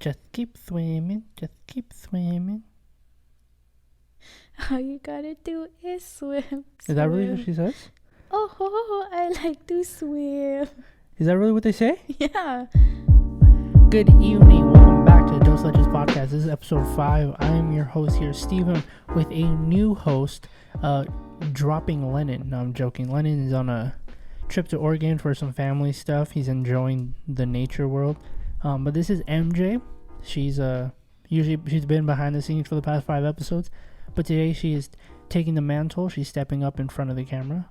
Just keep swimming, just keep swimming. All you gotta do is swim. Is that really what she says? Oh, I like to swim. Is that really what they say? Yeah. Good evening. Welcome back to Dos Leches Podcast. This is episode 5. I am your host here, Steven, with a new host, dropping Lennon. No, I'm joking. Lennon is on a trip to Oregon for some family stuff. He's enjoying the nature world. But this is MJ. She's she's been behind the scenes for the past 5 episodes. But today she is taking the mantle. She's stepping up in front of the camera.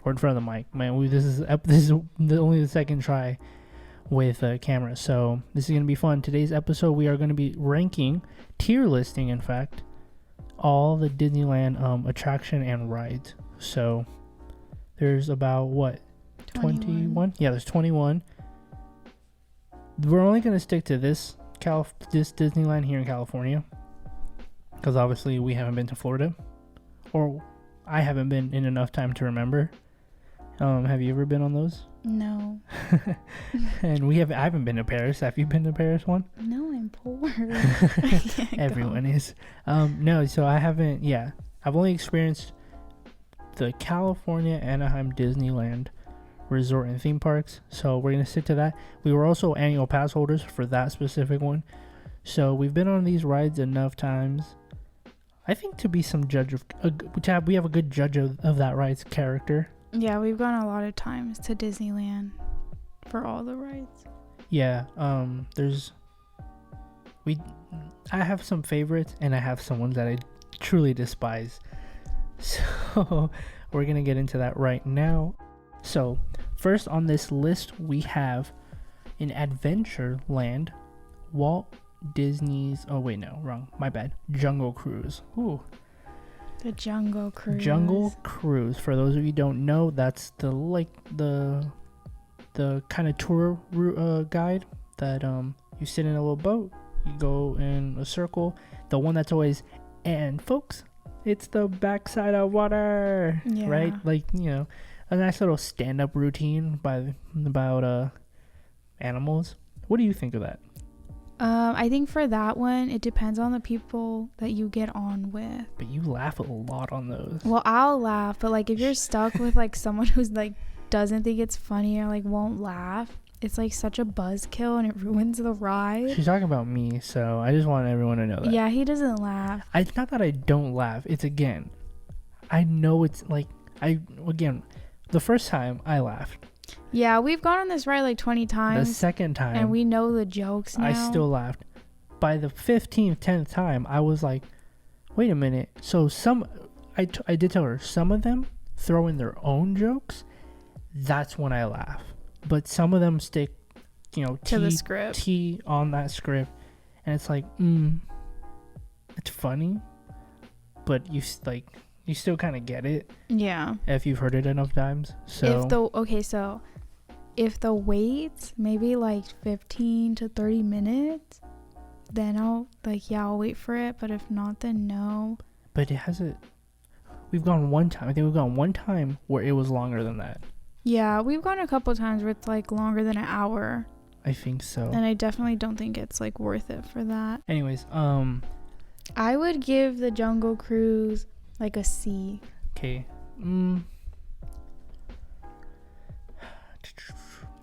Or in front of the mic. Man, this is only the second try with a camera. So this is going to be fun. Today's episode, we are going to be ranking, tier listing, in fact, all the Disneyland attraction and rides. So there's about, what? 21? Yeah, there's 21. We're only going to stick to this Disneyland here in California. Because obviously we haven't been to Florida. Or I haven't been in enough time to remember. Have you ever been on those? No. And I haven't been to Paris. Have you been to Paris one? No, I'm poor. Everyone is. No, so I haven't. Yeah, I've only experienced the California Anaheim Disneyland resort and theme parks. So we're gonna stick to that. We were also annual pass holders for that specific one. So we've been on these rides enough times, I think, to be some judge of. We have a good judge of that ride's character. Yeah, we've gone a lot of times to Disneyland for all the rides. Yeah, I have some favorites and I have some ones that I truly despise. So we're gonna get into that right now. So first on this list we have in Adventureland, Walt Disney's. Oh wait, no, wrong. My bad. Jungle Cruise. Ooh. The Jungle Cruise. Jungle Cruise. For those of you who don't know, that's the kind of tour guide that you sit in a little boat, you go in a circle. The one that's always, and folks, it's the backside of water, yeah. Right? Like, you know, a nice little stand-up routine about animals. What do you think of that? I think for that one, it depends on the people that you get on with. But you laugh a lot on those. Well, I'll laugh, but like if you're stuck with like someone who's like doesn't think it's funny or like won't laugh, it's like such a buzzkill and it ruins the ride. She's talking about me, so I just want everyone to know that. Yeah, he doesn't laugh. It's not that I don't laugh. It's, again, I know it's like, the first time I laughed. Yeah, we've gone on this ride like 20 times. The second time. And we know the jokes now. I still laughed. By the 15th, 10th time, I was like, wait a minute. So I did tell her, some of them throw in their own jokes. That's when I laugh. But some of them stick, to the script. T on that script. And it's like, it's funny. But you still kind of get it. Yeah. If you've heard it enough times. So if the wait's maybe like 15 to 30 minutes, then I'll wait for it. But if not, then no. But we've gone one time. I think we've gone one time where it was longer than that. Yeah, we've gone a couple times where it's like longer than an hour. I think so. And I definitely don't think it's like worth it for that. Anyways, I would give the Jungle Cruise like a C. Okay.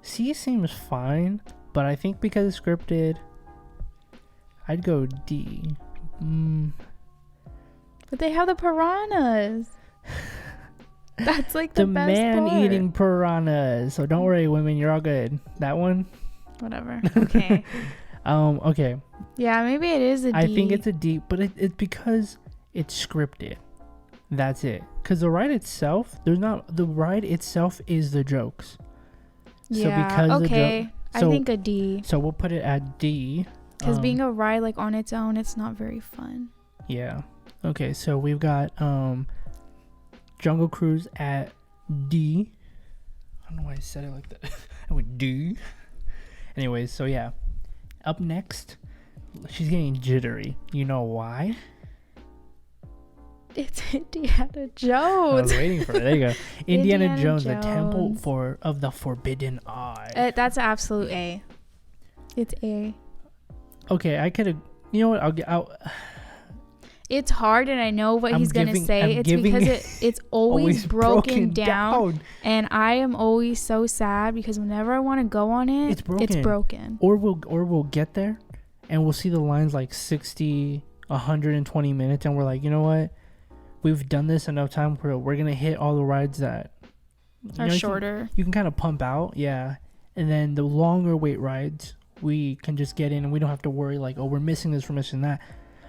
C seems fine, but I think because it's scripted, I'd go D. But they have the piranhas. That's like the best part. The man-eating piranhas. So don't worry, women, you're all good. That one? Whatever. Okay. Okay. Yeah, maybe it is a D. I think it's a D, but it's because it's scripted. That's it. Because the ride itself, the ride itself is the jokes. Yeah, so because okay. I think a D. So we'll put it at D. Because being a ride like on its own, it's not very fun. Yeah. Okay, so we've got Jungle Cruise at D. I don't know why I said it like that. I went D. Anyways, so yeah. Up next, she's getting jittery. You know why? It's Indiana Jones. I was waiting for it. There you go. Indiana Jones, the Temple of the Forbidden Eye. That's an absolute A. It's A. Okay, I could. You know what? It's hard, and I know what he's gonna say. It's because it's always broken down, and I am always so sad because whenever I want to go on it, it's broken. Or we'll get there, and we'll see the lines like 60, 120 minutes, and we're like, you know what? We've done this enough time. We're gonna hit all the rides that are shorter. You can kind of pump out, yeah, and then the longer wait rides we can just get in, and we don't have to worry like, oh, we're missing this, we're missing that.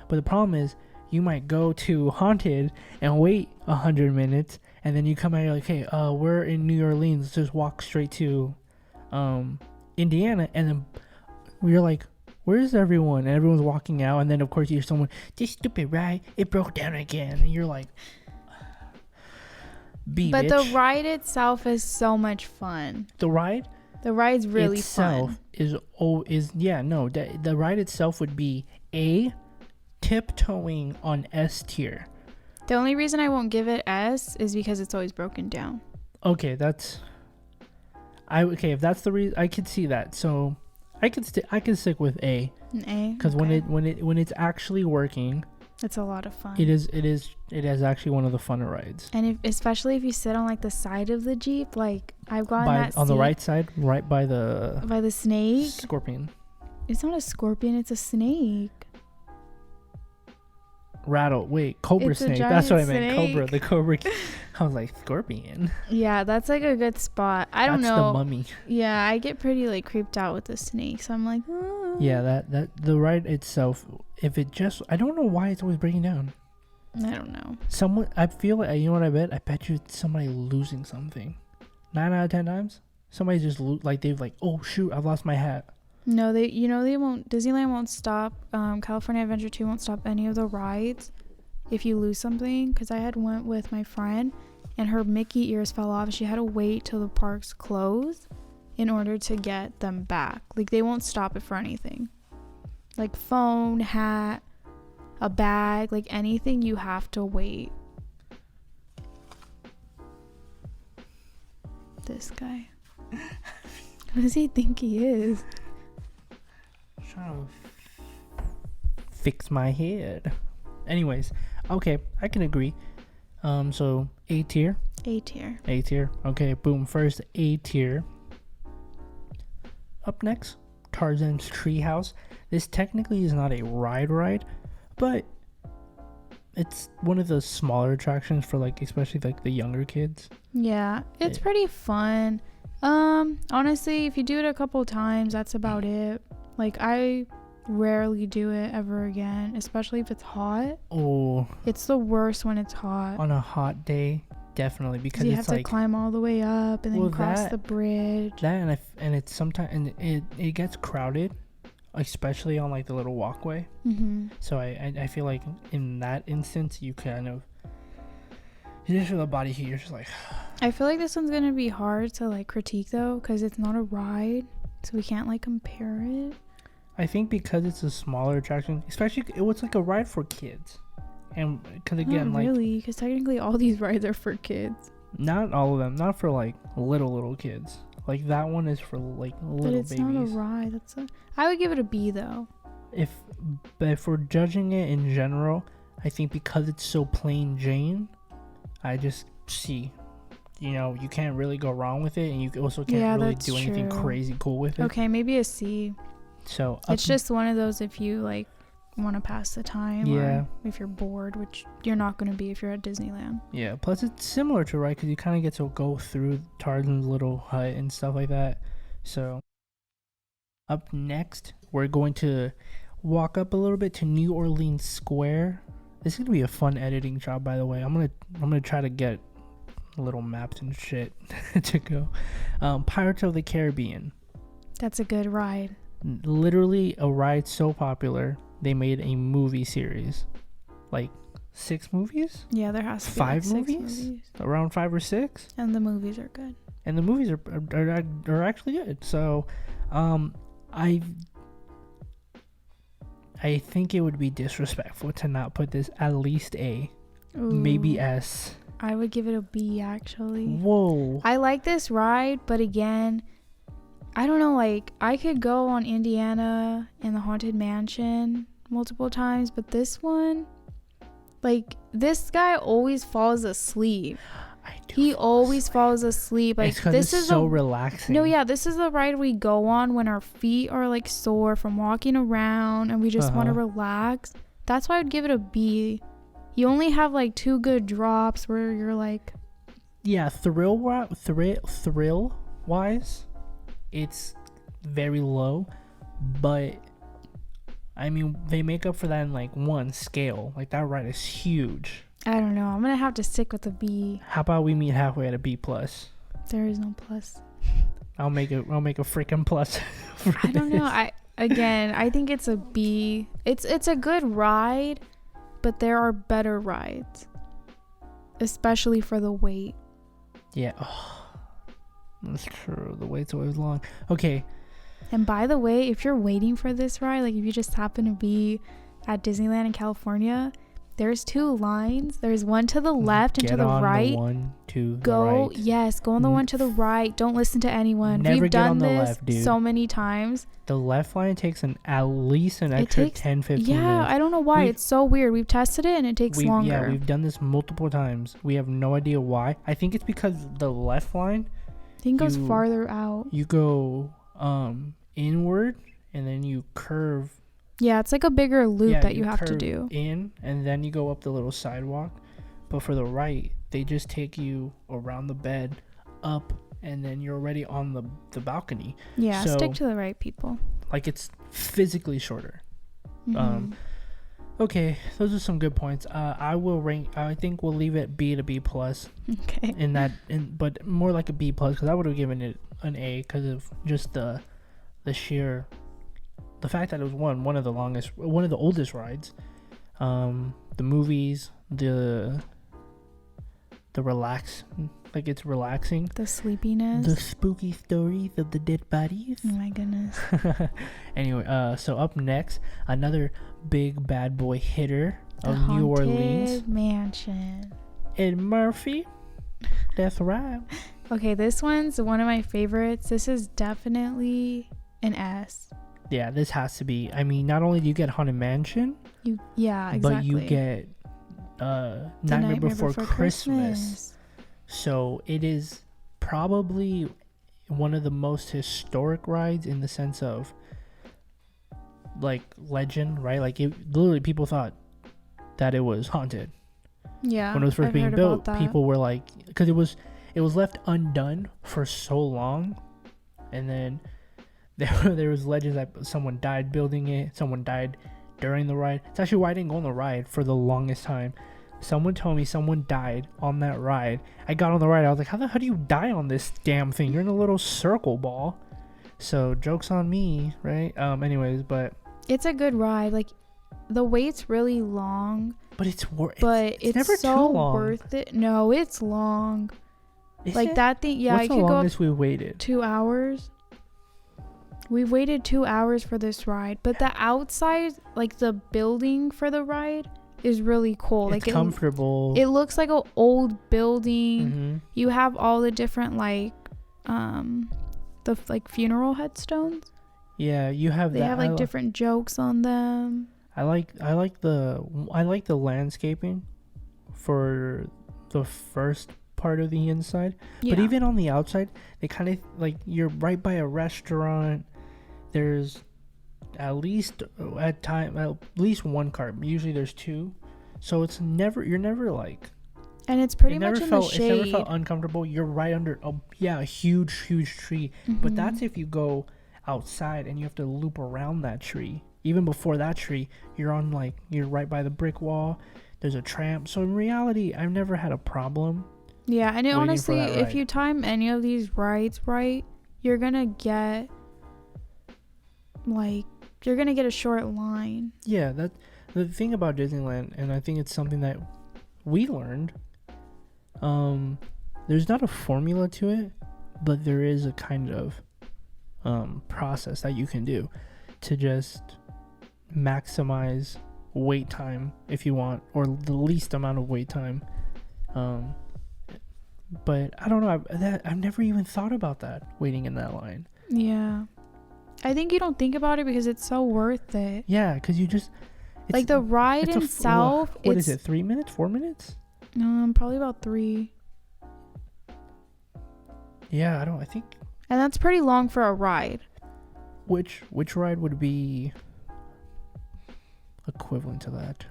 But the problem is, you might go to Haunted and wait 100 minutes, and then you come out and you're like, hey, we're in New Orleans, let's just walk straight to Indiana, and then we're like, where's everyone? And everyone's walking out, and then of course you hear someone, this stupid ride, it broke down again, and you're like, but the ride itself is so much fun. The ride's really fun. The ride itself would be A, tiptoeing on S tier. The only reason I won't give it S is because it's always broken down. Okay, if that's the reason, I could see that. So I could stick with A. Because when it's actually working, it's a lot of fun. It is actually one of the funner rides. And especially if you sit on like the side of the Jeep, like I've gotten that on the right side, right by the snake. Scorpion. It's not a scorpion, it's a snake. Cobra snake. That's what I meant. Cobra, the cobra. I was like, scorpion. Yeah, that's like a good spot. I don't know. That's the mummy. Yeah, I get pretty like creeped out with the snake, so I'm like, oh. Yeah, that the ride itself, if it just, I don't know why it's always breaking down. I don't know. I feel like, you know what I bet? I bet you it's somebody losing something. 9 out of 10 times, somebody just they've like, oh shoot, I've lost my hat. No, they won't. Disneyland won't stop. California Adventure 2 won't stop any of the rides if you lose something. Because I went with my friend, and her Mickey ears fell off. She had to wait till the parks closed in order to get them back. Like, they won't stop it for anything. Like phone, hat, a bag, like anything, you have to wait. This guy. What does he think he is? Trying to fix my head. Anyways, okay, I can agree. So A tier. Okay, boom. First A tier. Up next, Tarzan's Treehouse. This technically is not a ride, but it's one of the smaller attractions for especially the younger kids. Yeah, it's pretty fun. Honestly, if you do it a couple times, that's about it. Like, I rarely do it ever again, especially if it's hot. Oh. It's the worst when it's hot. On a hot day, definitely, because you have to climb all the way up and then cross the bridge. That and it's sometimes it gets crowded, especially on the little walkway. Mm-hmm. So I feel like in that instance you kind of, you just feel the body heat. You're just like. I feel like this one's gonna be hard to critique though, because it's not a ride, so we can't compare it. I think because it's a smaller attraction, especially it was a ride for kids, and because again, not really, because technically all these rides are for kids. Not all of them, not for little kids. That one is for little babies. But it's not a ride. I would give it a B though. If we're judging it in general, I think because it's so plain Jane, I just C. You can't really go wrong with it, and you also can't really do anything crazy cool with it. Okay, maybe a C. So it's just one of those if you want to pass the time, or if you're bored, which you're not going to be if you're at Disneyland. Yeah, plus it's similar to because you kind of get to go through Tarzan's little hut and stuff like that. So up next, we're going to walk up a little bit to New Orleans Square. This is going to be a fun editing job, by the way. I'm gonna try to get little maps and shit to go. Pirates of the Caribbean. That's a good ride. Literally a ride so popular they made a movie series. 6 movies? Yeah, there has to be 5 movies? Around 5 or 6? And the movies are good. And the movies are actually good. So I think it would be disrespectful to not put this at least A. Ooh. Maybe S. I would give it a B, actually. Whoa. I like this ride, but again, I don't know, like, I could go on Indiana and the Haunted Mansion multiple times, but this one, like, this guy always falls asleep. He always falls asleep. Like, this is so relaxing. No, yeah, this is the ride we go on when our feet are like sore from walking around and we just want to relax. That's why I'd give it a B. You only have like 2 good drops where you're like, yeah, thrill wise, it's very low, but I mean, they make up for that in like one scale. Like, that ride is huge. I don't know. I'm gonna have to stick with a B. How about we meet halfway at a B plus? There is no plus. I'll make a freaking plus. I don't know. I think it's a B. It's a good ride, but there are better rides, especially for the wait. Yeah, that's true. The wait's always long. Okay. And by the way, if you're waiting for this ride, like if you just happen to be at Disneyland in California, there's 2 lines. There's one to the left and to the right. The one to go, the right. Yes, go on the one to the right. Don't listen to anyone. Never We've get done on the this left, dude. so many times. The left line takes at least an extra 10, 15 minutes. Yeah, I don't know why. It's so weird. We've tested it and it takes longer. Yeah, we've done this multiple times. We have no idea why. I think it's because the left line, I think, goes farther out. You go inward and then you curve. Yeah, it's like a bigger loop that you have to do. In, and then you go up the little sidewalk. But for the right, they just take you around the bed, up, and then you're already on the balcony. Yeah, so, stick to the right, people. Like, it's physically shorter. Mm-hmm. Okay, those are some good points. I think we'll leave it B to B plus. Okay. But more like a B plus, because I would have given it an A because of just the sheer. The fact that it was one of the oldest rides, the movies, the relax, like, it's relaxing. The sleepiness. The spooky stories of the dead bodies. Oh my goodness. Anyway, so up next, another big bad boy hitter of the New Orleans. Haunted Mansion. Ed Murphy. That's right. Okay, this one's one of my favorites. This is definitely an S. Yeah, this has to be. I mean, not only do you get Haunted Mansion, exactly, but you get Nightmare Before Christmas. So it is probably one of the most historic rides in the sense of, like, legend, right? Like, literally people thought that it was haunted. Yeah, when it was first being built, people were like, because it was left undone for so long, and then there was legends that someone died building it, someone died during the ride. It's actually why I didn't go on the ride for the longest time. Someone told me someone died on that ride. I got on the ride, I was like, how the hell do you die on this damn thing? You're in a little circle ball. So joke's on me, right? Anyways, but it's a good ride. Like, the wait's really long, but it's never so too long. Worth it. No, it's long. Is like it? That thing. Yeah, what's I the could longest we waited? 2 hours. We waited 2 hours for this ride, but the outside, like the building for the ride, is really cool. It's like, comfortable. It looks like an old building. Mm-hmm. You have all the different the like funeral headstones. Yeah, you have. They have like different jokes on them. I like the landscaping for the first part of the inside, but even on the outside, they kind of like, you're right by a restaurant. There's at least one cart. Usually there's 2, so you're never like. And it's pretty much in the shade. It never felt uncomfortable. You're right under a huge tree. Mm-hmm. But that's if you go outside and you have to loop around that tree. Even before that tree, you're right by the brick wall. There's a tramp. So in reality, I've never had a problem. Yeah, and honestly, if you time any of these rides right, you're gonna get a short line. Yeah, that the thing about Disneyland, and I think it's something that we learned. There's not a formula to it, but there is a kind of process that you can do to just maximize wait time if you want, or the least amount of wait time. But I don't know. I've never even thought about that, waiting in that line. Yeah. I think you don't think about it because it's so worth it. Yeah, because you just... Like the ride itself... What is it, 3 minutes? 4 minutes? Probably about 3. Yeah, I think... And that's pretty long for a ride. Which ride would be equivalent to that?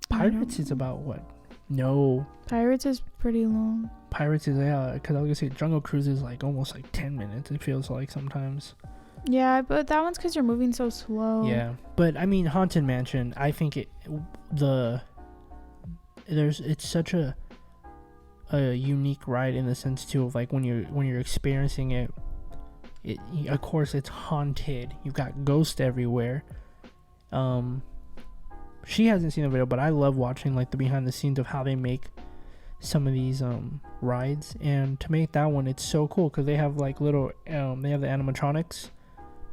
Pirates is about what? No. Pirates is pretty long. Pirates is, yeah, because I was going to say Jungle Cruise is like almost like 10 minutes, it feels like sometimes. Yeah, but that one's because you're moving so slow. Yeah, but I mean, Haunted Mansion, I think it's such a unique ride in the sense too of like when you're experiencing it, of course it's haunted. You've got ghosts everywhere. She hasn't seen the video, but I love watching like the behind the scenes of how they make some of these rides. And to make that one, it's so cool because they have like little they have the animatronics,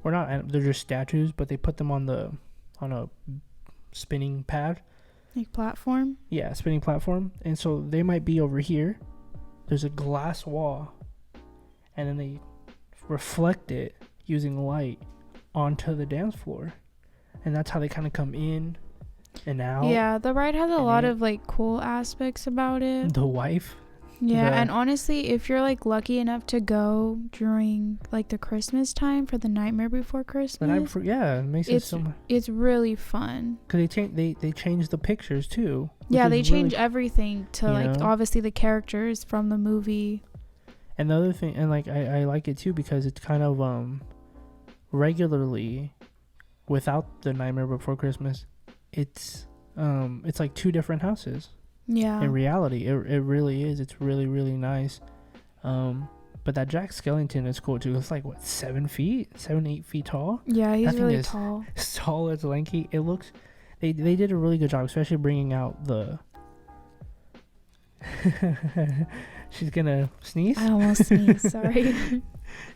or not, they're just statues, but they put them on a spinning pad, like platform. Yeah, spinning platform. And so they might be over here. There's a glass wall, and then they reflect it using light onto the dance floor, and that's how they kind of come in and out. Yeah, the ride has a lot of like cool aspects about it. The wife. Yeah, and honestly, if you're like lucky enough to go during like the Christmas time for the Nightmare Before Christmas, it makes it so much. It's really fun. Cause they change the pictures too. Yeah, they change everything to like obviously the characters from the movie. And the other thing, and like I like it too because it's kind of regularly, without the Nightmare Before Christmas, it's like 2 different houses. Yeah. In reality, it really is. It's really, really nice. But that Jack Skellington is cool too. It's like what, 7 feet, 8 feet tall. Yeah, he's really tall. As tall as lanky. It looks. They did a really good job, especially bringing out the. She's gonna sneeze. I almost sneezed. Sorry.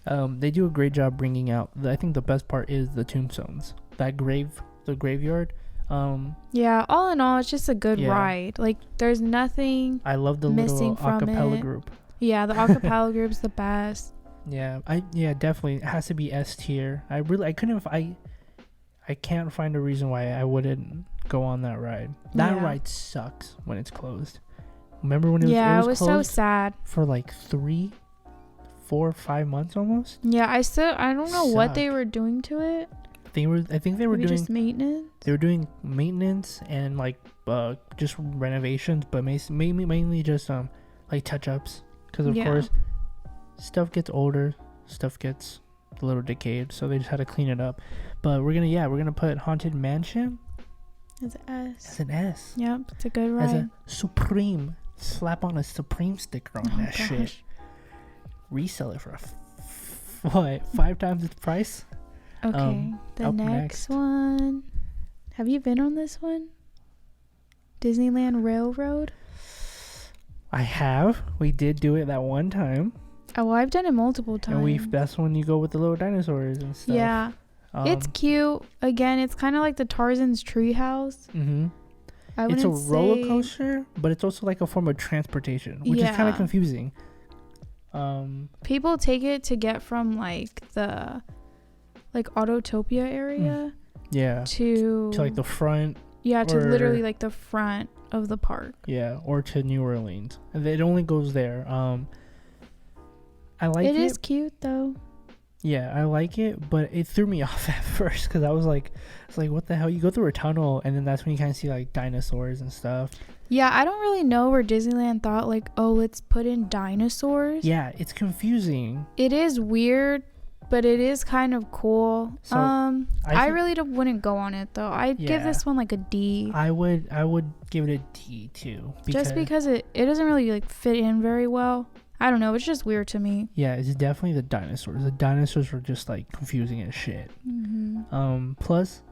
They do a great job bringing out. I think the best part is the tombstones. The graveyard. Yeah, all in all, it's just a good ride. Like, there's nothing I love the missing little from acapella it. group. Yeah, the acapella group's the best. Yeah, definitely it has to be S tier. I can't find a reason why I wouldn't go on that ride. That ride sucks when it's closed. Remember when it was so sad for like 3, 4, 5 months almost? Yeah, I don't know what they were doing to it. I think they were doing just maintenance. They were doing maintenance and like just renovations, but mainly just like touch-ups, because of course stuff gets older, stuff gets a little decayed, so they just had to clean it up. But we're gonna put Haunted Mansion as an S. Yep, it's a good ride. As a Supreme, slap on a Supreme sticker on that shit. Resell it for 5 times its price. Okay, the next one. Have you been on this one? Disneyland Railroad? I have. We did do it that one time. Oh, I've done it multiple times. And that's when you go with the little dinosaurs and stuff. Yeah. It's cute. Again, it's kind of like the Tarzan's treehouse. Mm-hmm. It's a roller coaster, but it's also like a form of transportation, which is kind of confusing. People take it to get from like the Autotopia area to like the front, to literally like the front of the park, or to New Orleans, and it only goes there. I like it. It is cute though. Yeah, I like it, but it threw me off at first because I was like, what the hell? You go through a tunnel, and then that's when you kind of see like dinosaurs and stuff. Yeah, I don't really know where Disneyland thought like, oh, let's put in dinosaurs. Yeah, it's confusing. It is weird, but it is kind of cool. So I really wouldn't go on it though. I'd give this one like a D. I would give it a D too. Just because it doesn't really like fit in very well. I don't know. It's just weird to me. Yeah, it's definitely the dinosaurs. The dinosaurs were just like confusing as shit. Mm-hmm. Plus.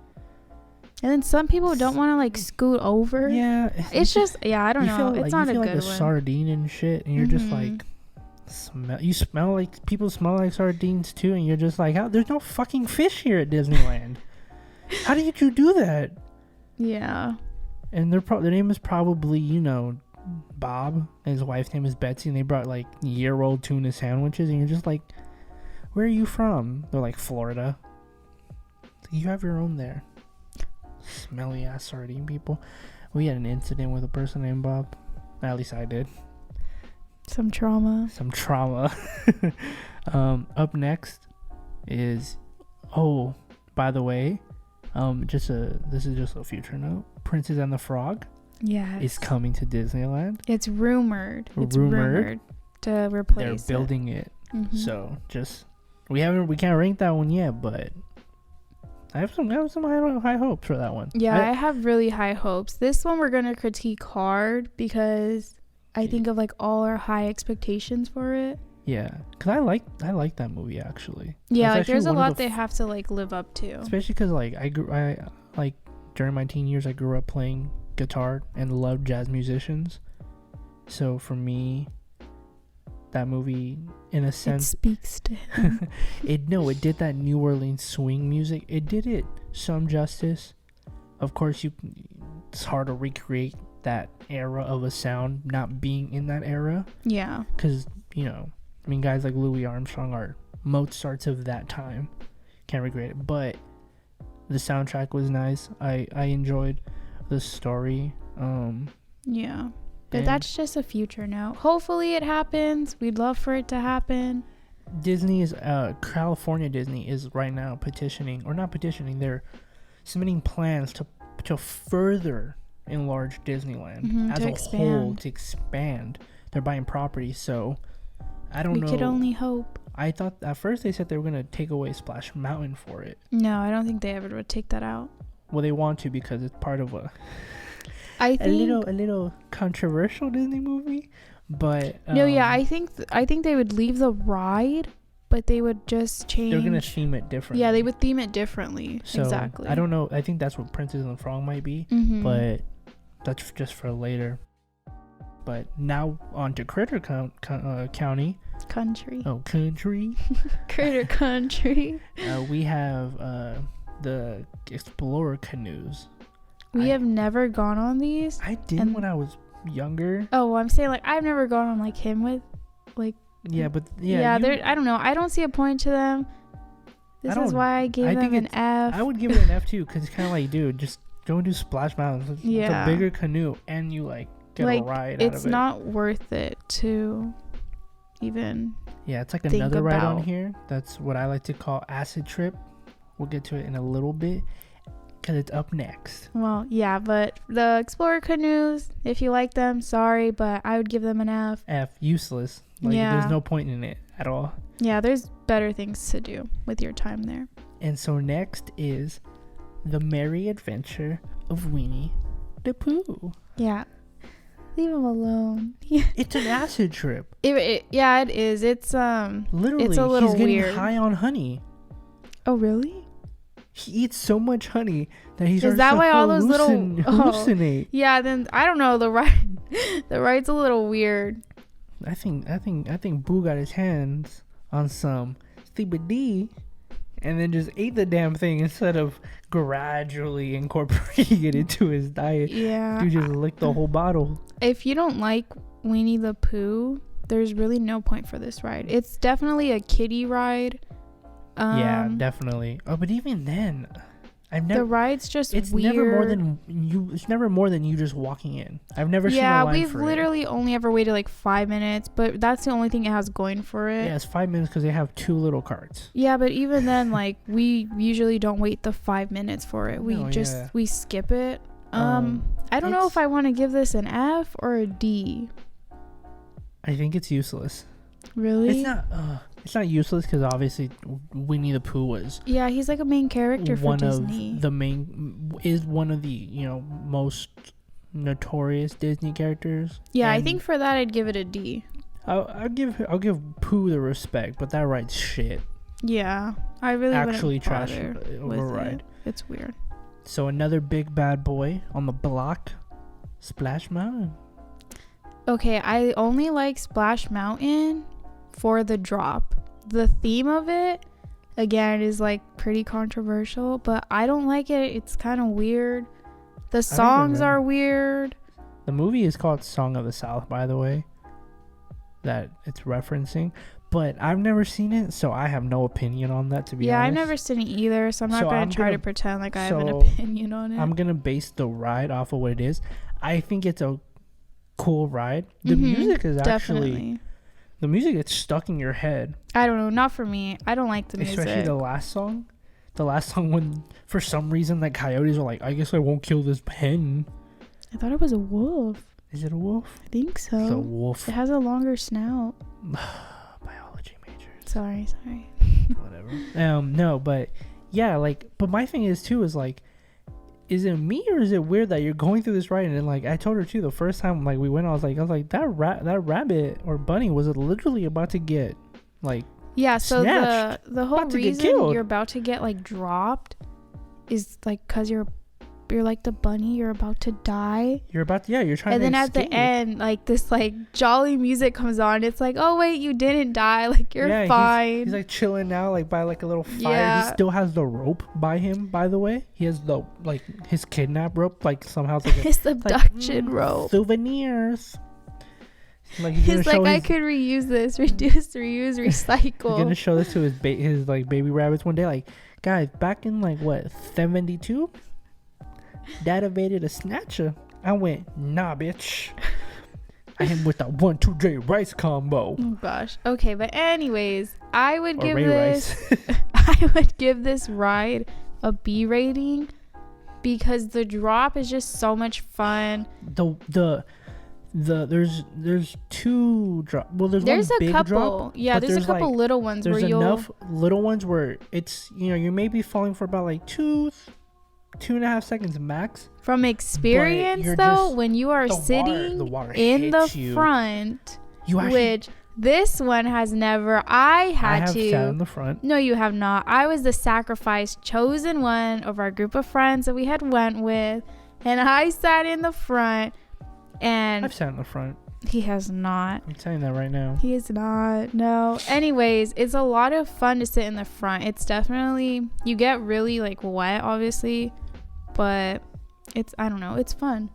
And then some people don't want to like scoot over. Yeah. It's just I don't know. It's not a good one. You feel like a sardine and shit, and you're just like. People smell like sardines too, and you're just like, there's no fucking fish here at Disneyland. How did you do that? Yeah. And their name is probably Bob, and his wife's name is Betsy, and they brought like year-old tuna sandwiches, and you're just like, where are you from? They're like, Florida. You have your own there. Smelly ass sardine people. We had an incident with a person named Bob. At least I did. Some trauma. Up next is, oh, by the way, this is just a future note. Princess and the Frog is coming to Disneyland. It's rumored. It's rumored to replace. They're building it. Mm-hmm. So just we can't rank that one yet, but I have some high hopes for that one. Yeah, I have really high hopes. This one we're gonna critique hard because I think of like all our high expectations for it. Yeah, because I like that movie actually. Yeah, like there's a lot they have to like live up to. Especially because like I like during my teen years I grew up playing guitar and loved jazz musicians. So for me, that movie, in a sense, it speaks to him. it did that New Orleans swing music. It did it some justice. Of course, it's hard to recreate that era of a sound not being in that era. Yeah. Because, guys like Louis Armstrong are Mozarts of that time. Can't recreate it. But the soundtrack was nice. I enjoyed the story. Yeah. But that's just a future note. Hopefully it happens. We'd love for it to happen. California Disney is right now they're submitting plans to further enlarge Disneyland as a whole, to expand. They're buying property, so I don't know. We could only hope. I thought at first they said they were going to take away Splash Mountain for it. No, I don't think they ever would take that out. Well, they want to because it's part of a little controversial Disney movie, but I think they would leave the ride, but they would just change. They're gonna theme it differently. Yeah, they would theme it differently. So, exactly. I don't know. I think that's what Princess and the Frog might be, but that's just for later. But now on to Critter County. Country. Oh, country. Critter Country. We have the Explorer canoes. We have never gone on these. I did when I was younger. Oh, well, I'm saying like I've never gone on like him with like. Yeah, but I don't know. I don't see a point to them. This is why I gave them an F. I would give it an F too, because it's kind of like, dude, just don't do Splash Mountain. It's a bigger canoe, and you like get a ride out of it. It's not worth it to even. Yeah, it's like another ride on here. That's what I like to call Acid Trip. We'll get to it in a little bit, because it's up next. Well, yeah, but the Explorer canoes, if you like them, sorry, but I would give them an F. Useless. There's no point in it at all. Yeah, there's better things to do with your time there. And so next is The Merry Adventure of Winnie the Pooh. Yeah. Leave him alone. It's an acid trip. It is. It's literally, it's a little he's getting weird. high on honey. Oh, really? He eats so much honey that he's. Is that why all those little hallucinate? Yeah. Then I don't know. The ride's a little weird. I think Boo got his hands on some CBD and then just ate the damn thing instead of gradually incorporating it into his diet. Yeah. Dude just licked the whole bottle. If you don't like Winnie the Pooh, there's really no point for this ride. It's definitely a kiddie ride. Yeah, definitely. Oh, but even then, the ride's just weird. It's never more than you just walking in. I've never seen a line for it. Yeah, we've literally only ever waited like 5 minutes, but that's the only thing it has going for it. Yeah, it's 5 minutes because they have 2 little carts. Yeah, but even then, like, we usually don't wait the 5 minutes for it. We we skip it. I don't know if I want to give this an F or a D. I think it's useless. Really? It's not useless because obviously Winnie the Pooh was. Yeah, he's like a main character for Disney. One of the most notorious Disney characters. Yeah, I think for that I'd give it a D. I'll give Pooh the respect, but that ride's shit. Yeah, I really actually trash ride. It's weird. So another big bad boy on the block, Splash Mountain. Okay, I only like Splash Mountain for the drop. The theme of it, again, is like pretty controversial, but I don't like it. It's kind of weird. The songs are weird. The movie is called Song of the South, by the way, that it's referencing, But I've never seen it, so I have no opinion on that, to be honest. I've never seen it either, so I'm not going to try to pretend like I have an so opinion on it. I'm going to base the ride off of what it is. I think it's a cool ride. The music is actually... The music gets stuck in your head. I don't know. Not for me. I don't like the music. Especially the last song. The last song when, for some reason, the coyotes are like, I guess I won't kill this hen. I thought it was a wolf. Is it a wolf? I think so. It's a wolf. It has a longer snout. Biology majors. Sorry. Whatever. No, but yeah, like, but my thing is too is like, is it me or is it weird that you're going through this ride and then, like, I told her too the first time like we went, I was like that rabbit or bunny was literally about to get like so snatched, the whole reason you're about to get like dropped is like because you're like the bunny, you're about to die. You're trying to escape. And then at the end, like this like jolly music comes on. It's like, oh wait, you didn't die. Like you're fine. He's like chilling now, like by like a little fire. Yeah. He still has the rope by him, by the way. He has the like his kidnap rope, like somehow like his abduction rope. Souvenirs. Like he's like, I could reuse this, reduce, reuse, recycle. He's gonna show this to his like baby rabbits one day. Like, guys, back in like what 72. Dad evaded a snatcher. I went, nah, bitch. I hit with that 1-2-J rice combo. Oh gosh. Okay, but anyways, I would give this ride a B rating because the drop is just so much fun. There's two drop. Well, there's one big couple. Drop, yeah, there's a couple like, little ones. There's enough little ones where it's you may be falling for about like 2.5 seconds max. From experience though, when you are sitting in the front, which this one has never. I have sat in the front. No, you have not. I was the sacrificed chosen one of our group of friends that we had went with, and I sat in the front. And I've sat in the front. He has not. I'm telling that right now. He is not. No. Anyways, it's a lot of fun to sit in the front. It's definitely, you get really like wet, obviously, but it's, I don't know, it's fun.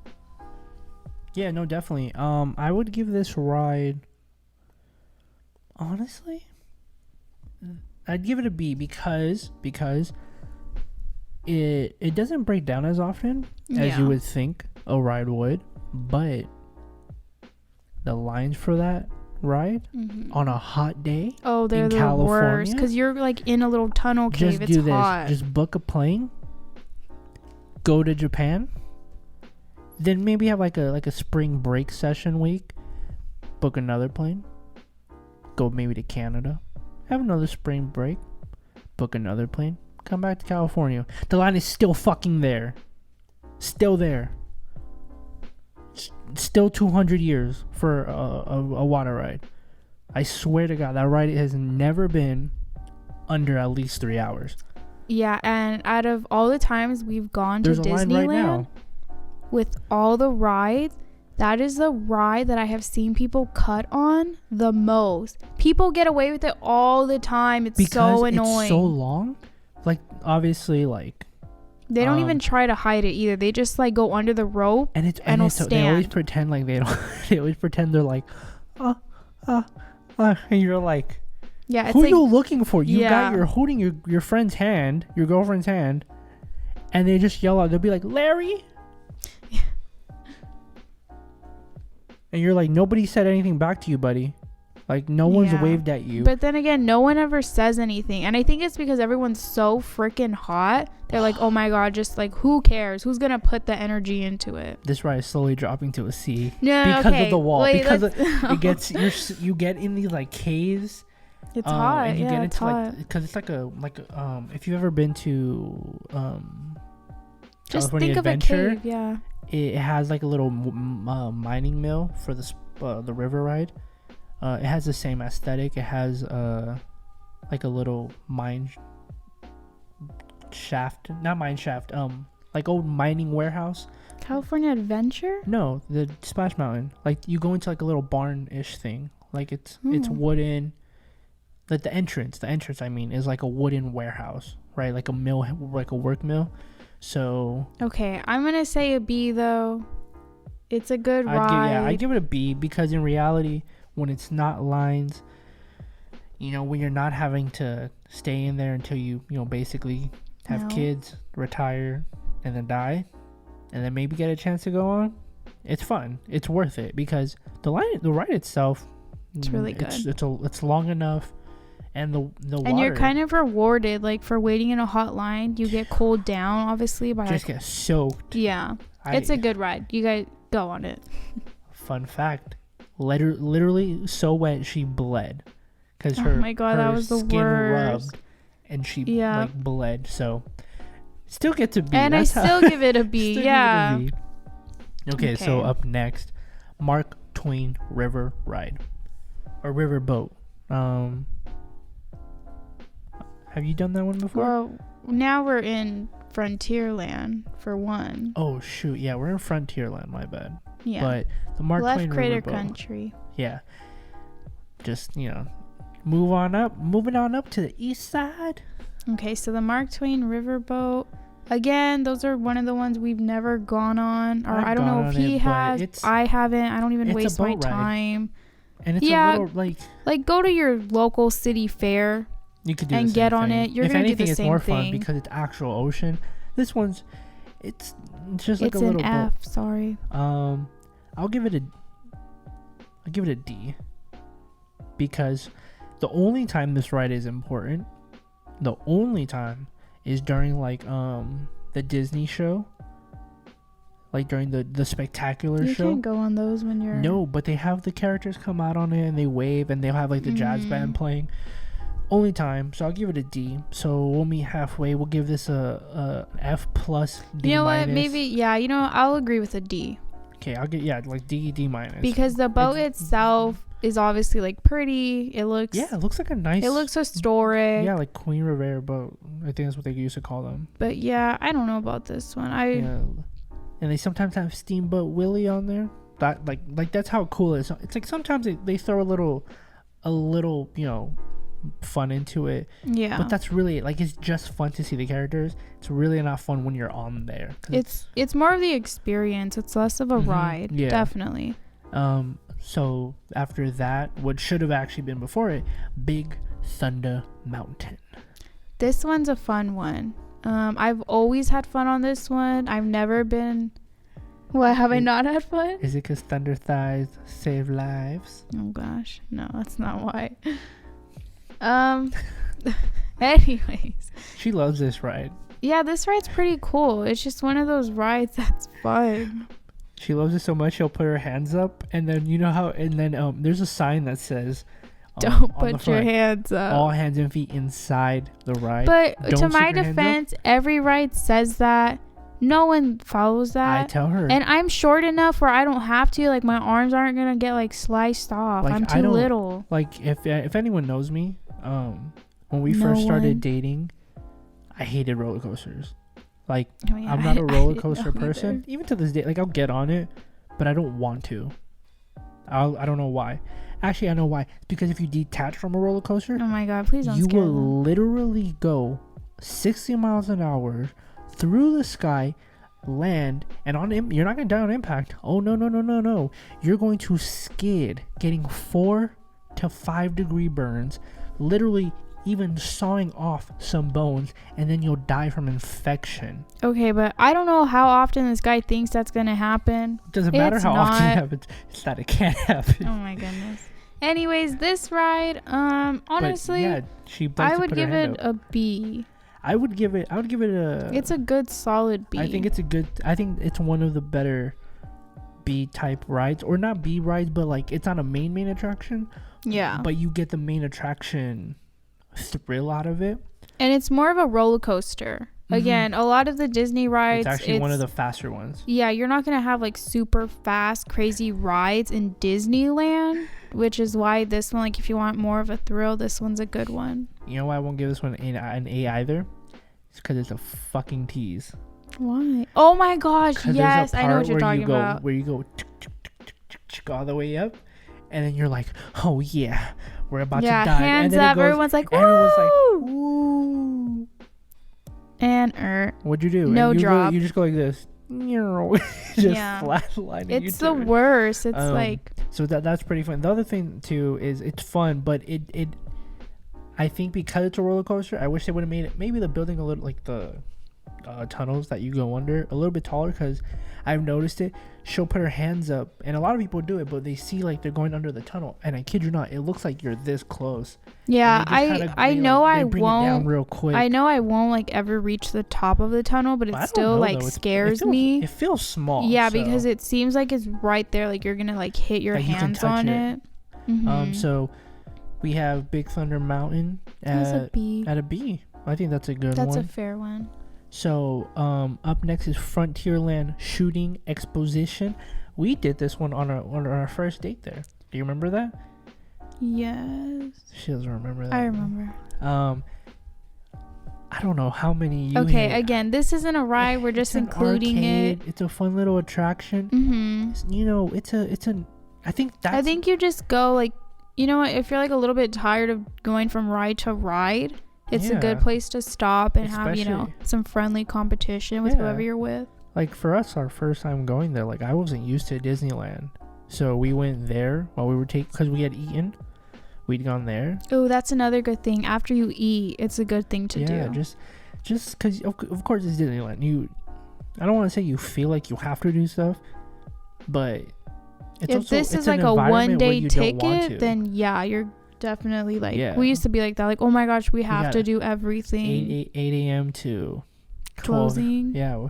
Yeah, no, definitely. I would give this ride, honestly, I'd give it a B because it doesn't break down as often as you would think a ride would, but the lines for that ride on a hot day they're in the California, worst because you're like in a little tunnel cave. It's hot. Just book a plane, go to Japan, then maybe have like a spring break session week, book another plane, go maybe to Canada, have another spring break, book another plane, come back to California. The line is still fucking there, still there. Still 200 years for a water ride. I swear to God, that ride has never been under at least 3 hours. Yeah, and out of all the times we've gone to Disneyland right now, with all the rides, that is the ride that I have seen people cut on the most. People get away with it all the time. It's so annoying. It's so long. Like, obviously, like, they don't even try to hide it either. They just like go under the rope and stand. They always pretend like they don't. They always pretend they're like, and you're like, yeah. It's who like, are you looking for? You're holding your friend's hand, your girlfriend's hand, and they just yell out. They'll be like, Larry, and you're like, nobody said anything back to you, buddy. Like, no one's waved at you. But then again, no one ever says anything. And I think it's because everyone's so freaking hot. They're like, oh my God, just like, who cares? Who's going to put the energy into it? This ride is slowly dropping to a C. No, because of the wall. You get in these like caves. It's hot. And you get into it's hot. like, because it's like if you've ever been to just California think Adventure, of a cave, yeah. It has like a little mining mill for the river ride. It has the same aesthetic. It has like a little mine shaft, not mine shaft, like old mining warehouse. California Adventure? No, the Splash Mountain. Like you go into like a little barn-ish thing. Like it's wooden. Like the entrance I mean, is like a wooden warehouse, right? Like a mill, like a work mill. So okay, I'm gonna say a B though. It's a good ride. I'd give it a B because in reality, when it's not lines, you know, when you're not having to stay in there until you know, basically have kids, retire, and then die, and then maybe get a chance to go on. It's fun. It's worth it because the ride itself, it's really good. It's long enough, and the water. And you're kind of rewarded, like for waiting in a hot line. You get cooled down, obviously, by just get soaked. Yeah, it's a good ride. You guys go on it. Fun fact: literally so wet she bled because her oh my god, that was the skin worst. rubbed, and she like bled. So still get to B. And I still give it a B. Yeah. Give it a B. Okay, so up next, Mark Twain River Ride or River Boat. Have you done that one before? Well, now we're in Frontierland for one. Oh shoot, yeah, we're in Frontierland. My bad. Yeah. But the Mark Twain Crater River Boat. Country. Yeah. Just moving on up to the east side. Okay, so the Mark Twain Riverboat. Again, those are one of the ones we've never gone on, or I don't know if he has. I haven't. I don't even waste my time. And it's a little like go to your local city fair. You could do and get on it. You're gonna do the same thing. If anything, it's more fun because it's actual ocean. This one's, it's just like a little. It's an F. Sorry. I'll give it a D. Because the only time this ride is important, the only time is during like the Disney show, like during the spectacular show. You can't go on those when you're but they have the characters come out on it and they wave and they'll have like the jazz band playing. Only time, so I'll give it a D. So we'll meet halfway. We'll give this a F plus D. You know minus. What? Maybe I'll agree with a D. Okay, I'll get like D minus. Because the boat itself is obviously like pretty. It looks like a nice. It looks historic. Yeah, like Queen Rivera boat. I think that's what they used to call them. But yeah, I don't know about this one. And they sometimes have Steamboat Willie on there. That like that's how cool it is. It's like sometimes they throw a little fun into it. Yeah. But that's really like it's just fun to see the characters. It's really not fun when you're on there. It's more of the experience. It's less of a ride. Yeah. Definitely. So after that, what should have actually been before it, Big Thunder Mountain. This one's a fun one. I've always had fun on this one. I've never been. What, have I not had fun? Is it because Thunder Thighs save lives? Oh gosh, no, that's not why. Anyways, she loves this ride. Yeah, this ride's pretty cool. It's just one of those rides that's fun. She loves it so much she'll put her hands up, and then there's a sign that says don't put your hands up. All hands and feet inside the ride. But to my defense, every ride says that. No one follows that. I tell her. And I'm short enough where I don't have to. Like, my arms aren't going to get, like, sliced off. Like, I'm too little. Like, if anyone knows me, when we first started dating, I hated roller coasters. Like, I'm not a roller coaster person. Even to this day, like, I'll get on it, but I don't want to. I don't know why. Actually, I know why. It's because if you detach from a roller coaster, oh my god, please don't you will literally go 60 miles an hour through the sky, land, and you're not going to die on impact. Oh, no. You're going to skid, getting 4 to 5 degree burns, literally even sawing off some bones, and then you'll die from infection. Okay, but I don't know how often this guy thinks that's going to happen. It doesn't matter how often it happens. It's that it can't happen. Oh my goodness. Anyways, this ride, honestly, I would give it a B. I would give it a. It's a good solid B. I think it's one of the better B type rides, or not B rides, but like it's not a main attraction. Yeah. But you get the main attraction thrill out of it. And it's more of a roller coaster. Mm-hmm. Again, a lot of the Disney rides. It's actually one of the faster ones. Yeah, you're not gonna have like super fast, crazy rides in Disneyland, which is why this one, like, if you want more of a thrill, this one's a good one. You know why I won't give this one an A either? It's because it's a fucking tease. Why? Oh my gosh, yes, I know what you're talking about. Where you go all the way up, and then you're like, oh yeah, we're about to die. Hands up, everyone's like, woo! And what'd you do? No drop. You just go like this. Just flatlining. It's the worst. It's like. So that's pretty fun. The other thing too is it's fun, but it I think because it's a roller coaster, I wish they would have made it maybe the building a little like the tunnels that you go under a little bit taller, because I've noticed it. She'll put her hands up, and a lot of people do it, but they see like they're going under the tunnel, and I kid you not, it looks like you're this close. Yeah, I know I won't. Real quick. I know I won't like ever reach the top of the tunnel, but it still like scares me. It feels small. Yeah, because it seems like it's right there, like you're gonna like hit your hands on it. Mm-hmm. So we have Big Thunder Mountain at a B. I think that's a good one. That's a fair one. So up next is Frontierland Shooting Exposition. We did this one on our first date there. Do you remember that? Yes. She doesn't remember that. I remember. I don't know how many you Okay, again, this isn't a ride. We're just including arcade. it. It's a fun little attraction. Mm-hmm. You know, I think you just go like, you know what? If you're like a little bit tired of going from ride to ride, it's a good place to stop and have, you know, some friendly competition with whoever you're with. Like for us, our first time going there, like I wasn't used to Disneyland. So we went there while we were because we had eaten. We'd gone there. Oh, that's another good thing. After you eat, it's a good thing to do. Yeah, just because, of course, it's Disneyland. I don't want to say you feel like you have to do stuff, but if this is like a one-day ticket, then yeah, you're definitely like, we used to be like that, like, oh my gosh, we have to do everything. 8 a.m. to 12. Closing. Yeah,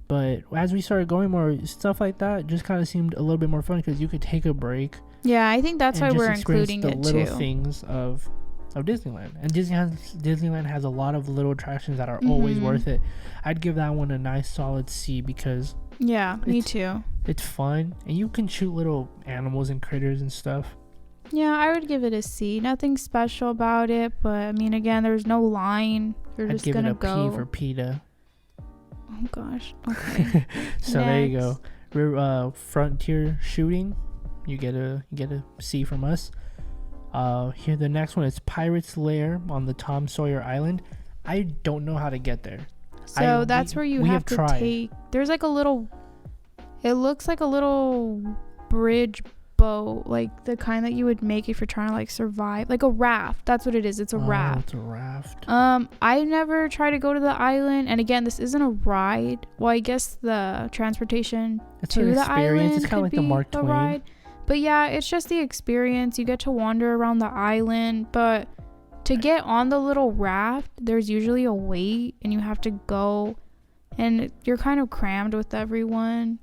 but as we started going more, stuff like that just kind of seemed a little bit more fun because you could take a break. Yeah, I think that's why we're including it too. The little things of Disneyland, and Disneyland has a lot of little attractions that are always worth it. I'd give that one a nice solid C because me too. It's fun, and you can shoot little animals and critters and stuff. Yeah, I would give it a C. Nothing special about it, but I mean, again, there's no line. You're just gonna go. I'd give it a P for PETA. Oh gosh. Okay. So there you go. We're Frontier Shooting. You get a C from us. Here the next one is Pirate's Lair on the Tom Sawyer Island. I don't know how to get there. So that's where you have to take. There's like a little. It looks like a little bridge boat, like the kind that you would make if you're trying to like survive, like a raft. That's what it is. It's a raft. It's a raft. I never tried to go to the island, and again, this isn't a ride. Well, I guess the transportation to the island. It's kind of like the Mark Twain ride. But yeah, it's just the experience. You get to wander around the island, but to get on the little raft, there's usually a wait, and you have to go, and you're kind of crammed with everyone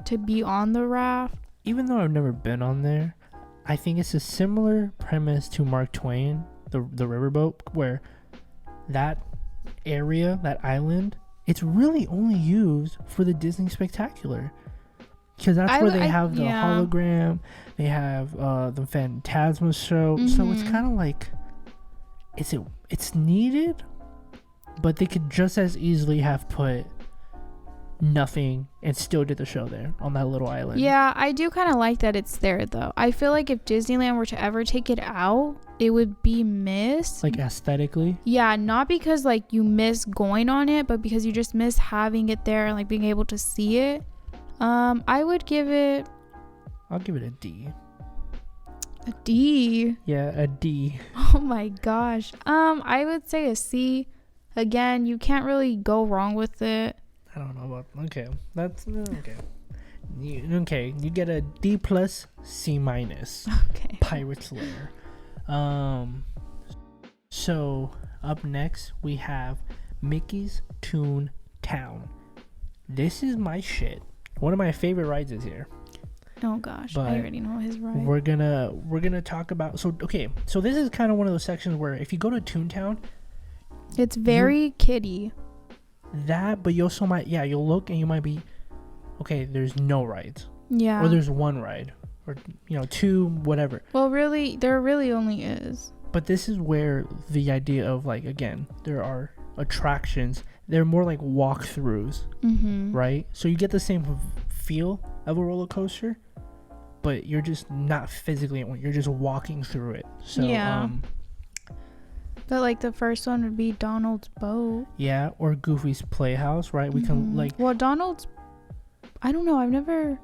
to be on the raft. Even though I've never been on there, I think it's a similar premise to Mark Twain, the riverboat, where that area, that island, it's really only used for the Disney Spectacular. Because that's where they have the hologram, they have the Phantasma show. So it's kind of like, it's needed, but they could just as easily have put nothing and still did the show there on that little island. Yeah, I do kind of like that it's there though. I feel like if Disneyland were to ever take it out, it would be missed. Like aesthetically? Yeah, not because like you miss going on it, but because you just miss having it there and like being able to see it. I'll give it a D. A D? Yeah, a D. Oh my gosh. I would say a C. Again, you can't really go wrong with it. I don't know about. Okay, that's okay. You get a D plus C minus. Okay. Pirate's Lair. So up next we have Mickey's Toon Town. This is my shit. One of my favorite rides is here. Oh gosh, but I already know his ride. We're gonna talk about. So this is kind of one of those sections where if you go to Toontown, it's very kiddie. But you also you'll look and you might be, okay, there's no rides. Yeah. Or there's one ride, or two, whatever. Well, really, there really only is. But this is where the idea of like, again, there are attractions. They're more like walkthroughs, right? So you get the same feel of a roller coaster, but you're just not physically in one. You're just walking through it. So yeah. But like the first one would be Donald's boat. Yeah, or Goofy's Playhouse, right? We can like. Well, Donald's. I don't know.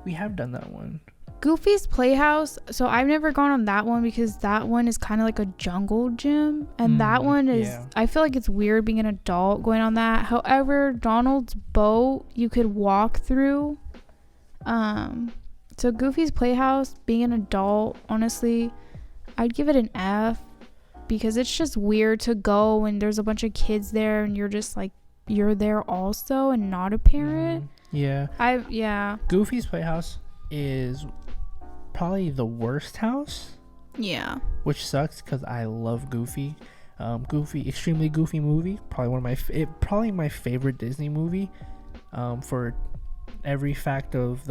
We have done that one. Goofy's Playhouse. So I've never gone on that one because that one is kind of like a jungle gym, and that one is. Yeah. I feel like it's weird being an adult going on that. However, Donald's boat you could walk through. So Goofy's Playhouse, being an adult, honestly, I'd give it an F because it's just weird to go when there's a bunch of kids there and you're just like you're there also and not a parent. Yeah. Goofy's Playhouse is probably the worst house. Yeah. Which sucks because I love Goofy. Extremely goofy movie. Probably one of probably my favorite Disney movie. For every fact of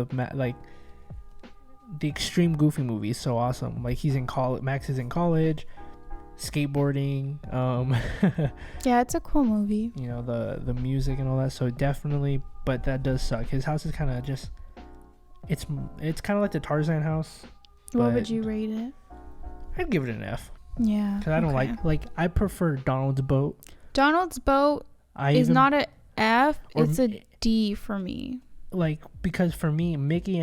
the extreme Goofy movie is so awesome. Like he's in college. Max is in college, skateboarding. Yeah, it's a cool movie. You know the music and all that. So definitely, but that does suck. His house is kind of just. It's kind of like the Tarzan house. What would you rate it? I'd give it an F. Yeah. Because I don't like I prefer Donald's boat. Donald's boat is not a F. It's a D for me. Like because for me, Mickey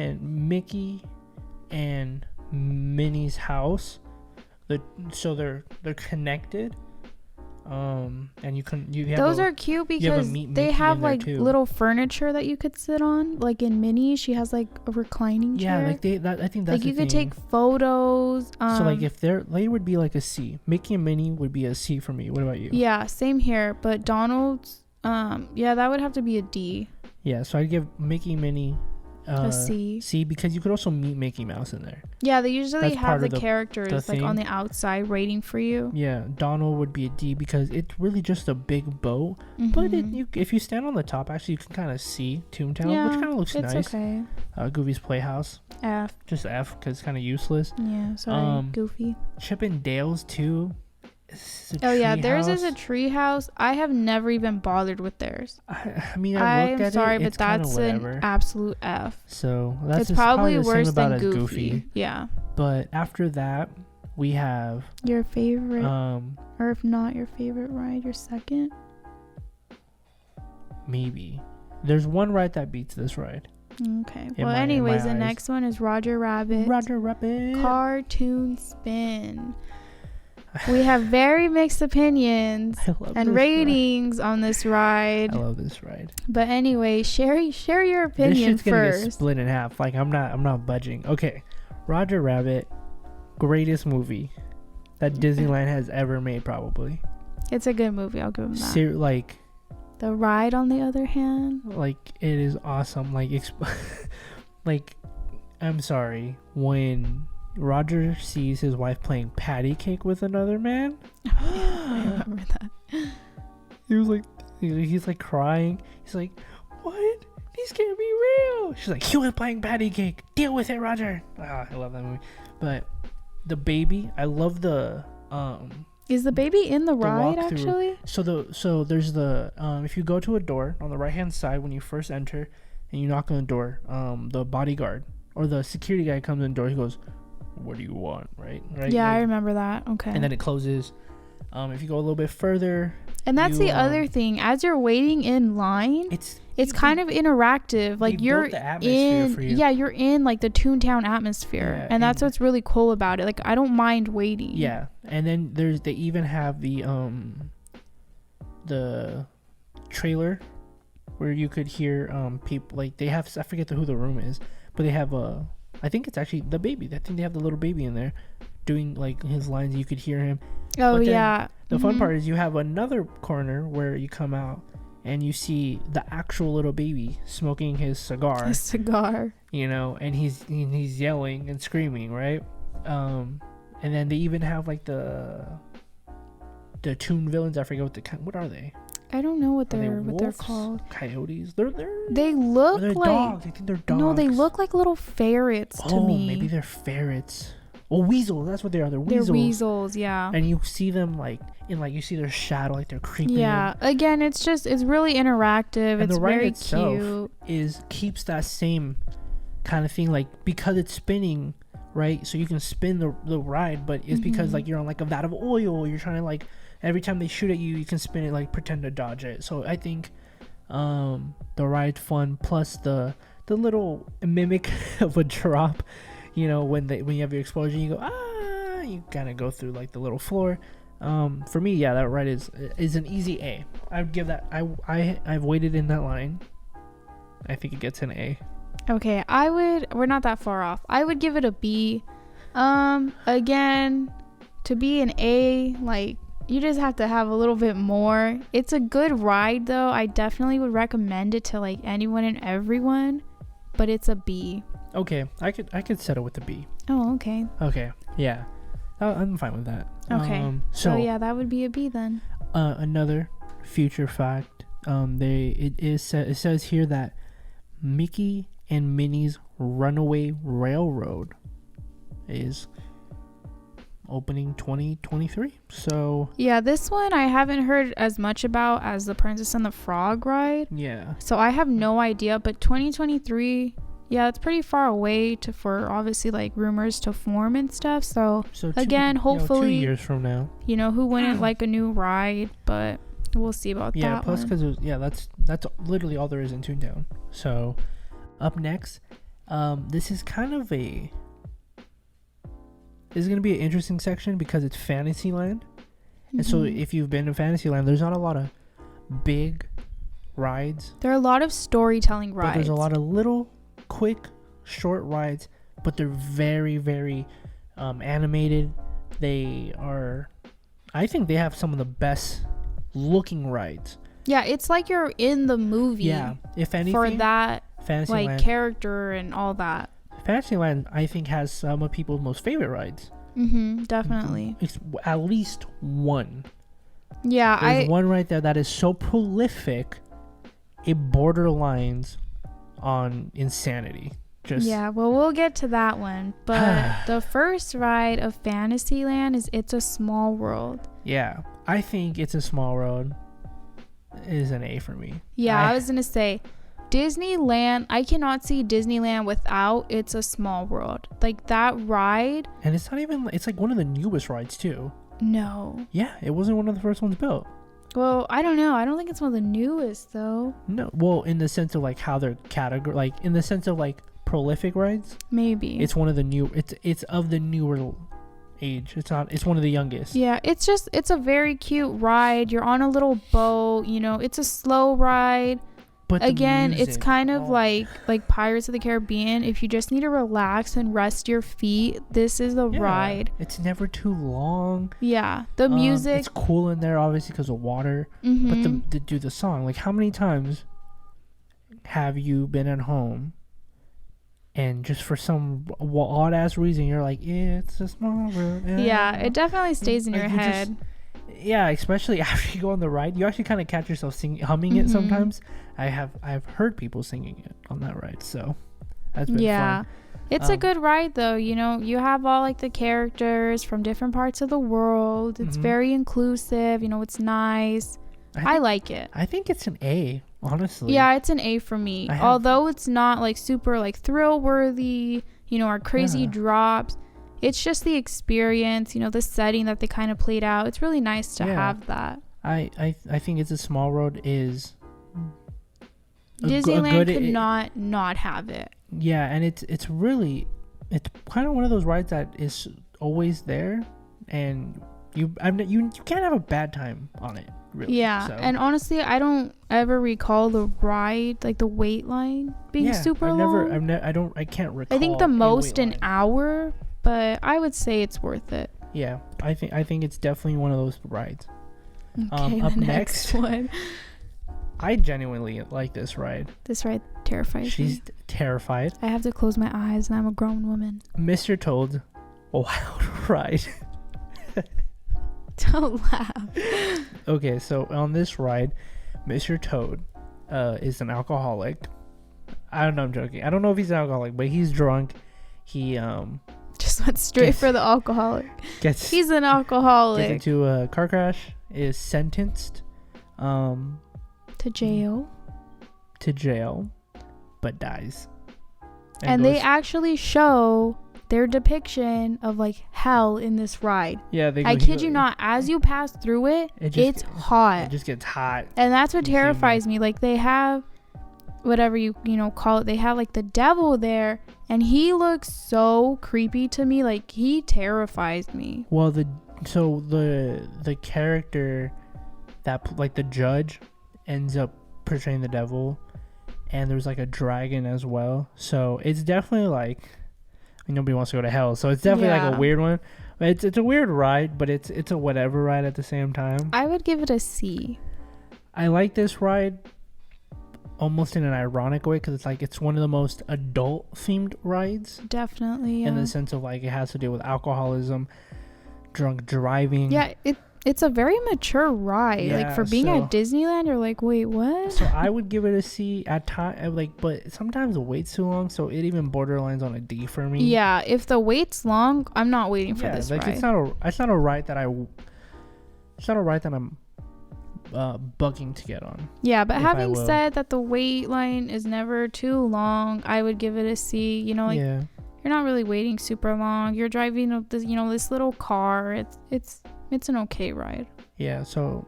and Minnie's house, they're connected. And you have those are cute because they have like little furniture that you could sit on. Like in Minnie, she has like a reclining chair. Yeah, like I think that's like you could take photos. So like if they would be like a C. Mickey and Minnie would be a C for me. What about you? Yeah, same here. But Donald's, yeah, that would have to be a D. Yeah, so I'd give Mickey and Minnie a C. C because you could also meet Mickey Mouse in there. Yeah, they usually have the characters like on the outside waiting for you. Yeah, Donald would be a D because it's really just a big boat. Mm-hmm. But if you stand on the top, actually you can kind of see Toontown, which kind of looks nice. Okay. Goofy's Playhouse. F. Just F because it's kind of useless. Yeah, sorry, Goofy. Chip and Dale's too. Yeah, theirs is a tree house. I have never even bothered with theirs. I mean, I'm sorry, but that's an absolute F. So that's it's probably worse than Goofy. Yeah. But after that, we have your favorite, or if not your favorite ride, your second. Maybe there's one ride that beats this ride. Okay. Well, anyways, the next one is Roger Rabbit. Roger Rabbit. Cartoon Spin. We have very mixed opinions and ratings on this ride. I love this ride. But anyway, share your opinion this shit's first. Gonna get split in half. Like I'm not budging. Okay, Roger Rabbit, greatest movie that Disneyland has ever made, probably. It's a good movie. I'll give him that. Like the ride, on the other hand, like it is awesome. Like like I'm sorry when Roger sees his wife playing patty cake with another man. I remember that. He was like, he's like crying. He's like, what? These can't be real. She's like, he was playing patty cake. Deal with it, Roger. I love that movie. But the baby, I love the Is the baby in the ride actually? So there's the if you go to a door on the right hand side when you first enter and you knock on the door, the bodyguard or the security guy comes in the door. He goes, what do you want? Right? Yeah, I remember that. Okay. And then it closes. If you go a little bit further, and that's the other thing. As you're waiting in line, it's kind of interactive. Like you're in, you're in like the Toontown atmosphere, and that's what's really cool about it. Like I don't mind waiting. Yeah, and then they even have the trailer where you could hear people, like they have, I forget who the room is, but they have I think it's actually the baby. I think they have the little baby in there doing like his lines. You could hear him. Oh, yeah. The fun part is you have another corner where you come out and you see the actual little baby smoking his cigar. You know, and he's yelling and screaming, right? And then they even have like the Toon villains. I forget what are they? I don't know what they're called. Coyotes. They look like dogs. I think they're dogs. No, they look like little ferrets to me. Maybe they're ferrets. Well, weasels. That's what they are. They're weasels. They're weasels, yeah. And you see them like you see their shadow, like they're creeping. Yeah. Again, it's really interactive. And it's the ride very itself cute. Keeps that same kind of thing, like because it's spinning, right? So you can spin the ride, but it's because like you're on like a vat of oil. You're trying to like every time they shoot at you, you can spin it, like pretend to dodge it. So I think the ride's fun. Plus the little mimic of a drop. when you have your explosion, you go you kind of go through like the little floor. For me, yeah, that ride is an easy A. I would give that. I've waited in that line. I think it gets an A. Okay, we're not that far off. I would give it a B. Again, to be an A, like, you just have to have a little bit more. It's a good ride though. I definitely would recommend it to like anyone and everyone, but it's a B. Okay, I could settle with a B. Oh, okay. Okay, yeah, I'm fine with that. Okay, so yeah, that would be a B then. Another future fact. It says here that Mickey and Minnie's Runaway Railroad is opening 2023. So yeah, this one I haven't heard as much about as the Princess and the Frog ride. Yeah. So I have no idea, but 2023, yeah, it's pretty far away for obviously like rumors to form and stuff. So again, hopefully 2 years from now. Who wouldn't like a new ride, but we'll see about that. Yeah, plus because that's literally all there is in Toontown. So up next, this is kind of this is going to be an interesting section because it's Fantasyland. And so if you've been to Fantasyland, there's not a lot of big rides. There are a lot of storytelling rides. But there's a lot of little, quick, short rides, but they're very, very animated. I think they have some of the best looking rides. Yeah, it's like you're in the movie. Yeah, if anything. For that, Fantasyland, like, character and all that. Fantasyland, I think, has some of people's most favorite rides. Definitely. It's at least one. Yeah, there's one right there that is so prolific, it borderlines on insanity. Yeah, well, we'll get to that one. But the first ride of Fantasyland is It's a Small World. Yeah, I think It's a Small World is an A for me. Yeah, I was gonna say Disneyland. I cannot see Disneyland without It's a Small World. Like, that ride. And it's not even, it's like one of the newest rides too. No. Yeah, it wasn't one of the first ones built. Well, I don't know. I don't think it's one of the newest though. No, well, in the sense of like how they're categorized, like in the sense of like prolific rides. Maybe. It's one of the new. It's of the newer age. It's one of the youngest. Yeah, it's a very cute ride. You're on a little boat. It's a slow ride. But again, it's kind of like Pirates of the Caribbean. If you just need to relax and rest your feet, this is the ride. It's never too long. Yeah, the music. It's cool in there, obviously, because of water. But the song, like, how many times have you been at home and just for some odd ass reason you're like, it's a small world. Yeah, it definitely stays in your head. Yeah, especially after you go on the ride, you actually kind of catch yourself humming it sometimes. I've heard people singing it on that ride, so that's been fun. It's a good ride though. You have all like the characters from different parts of the world. It's very inclusive. It's nice. I like it. I think it's an A, honestly. Yeah, it's an A for me. Although it's not like super like thrill worthy, or crazy drops. It's just the experience, the setting that they kind of played out. It's really nice to have that. I think It's a Small World is Disneyland could not have it. Yeah, and it's kind of one of those rides that is always there, and you can't have a bad time on it. Really. Yeah, so. And honestly, I don't ever recall the ride, like the wait line being super long. I can't recall. I think the most an hour. But I would say it's worth it. Yeah, I think it's definitely one of those rides. Okay, up the next one. I genuinely like this ride. This ride terrifies me. She's terrified. I have to close my eyes, and I'm a grown woman. Mr. Toad's Wild Ride. Don't laugh. Okay, so on this ride, Mr. Toad is an alcoholic. I don't know, I'm joking. I don't know if he's an alcoholic, but he's drunk. He just went straight for the alcoholic. He's an alcoholic. Gets into a car crash, is sentenced to jail, but dies. And they actually show their depiction of like hell in this ride. Yeah, I kid you not. As you pass through it's hot. It just gets hot. And that's what terrifies me. Like, they have whatever you call it, they have like the devil there, and he looks so creepy to me. Like, he terrifies me. Well, the character that like the judge ends up portraying the devil, and there's like a dragon as well. So it's definitely like, I mean, nobody wants to go to hell, so it's definitely like a weird one. It's a weird ride, but it's a whatever ride at the same time. I would give it a C. I like this ride almost in an ironic way, because it's one of the most adult themed rides. Definitely, yeah. In the sense of like it has to do with alcoholism, drunk driving. Yeah, it's a very mature ride. Yeah, like, for being at Disneyland, you're like, wait, what? So I would give it a C at time. Like, but sometimes the wait's too long, so it even borderlines on a D for me. Yeah, if the wait's long, I'm not waiting for this ride. It's not a ride that I'm bugging to get on. Yeah, but having said that, the wait line is never too long, I would give it a C. You're not really waiting super long. You're driving this little car. It's an okay ride. Yeah, so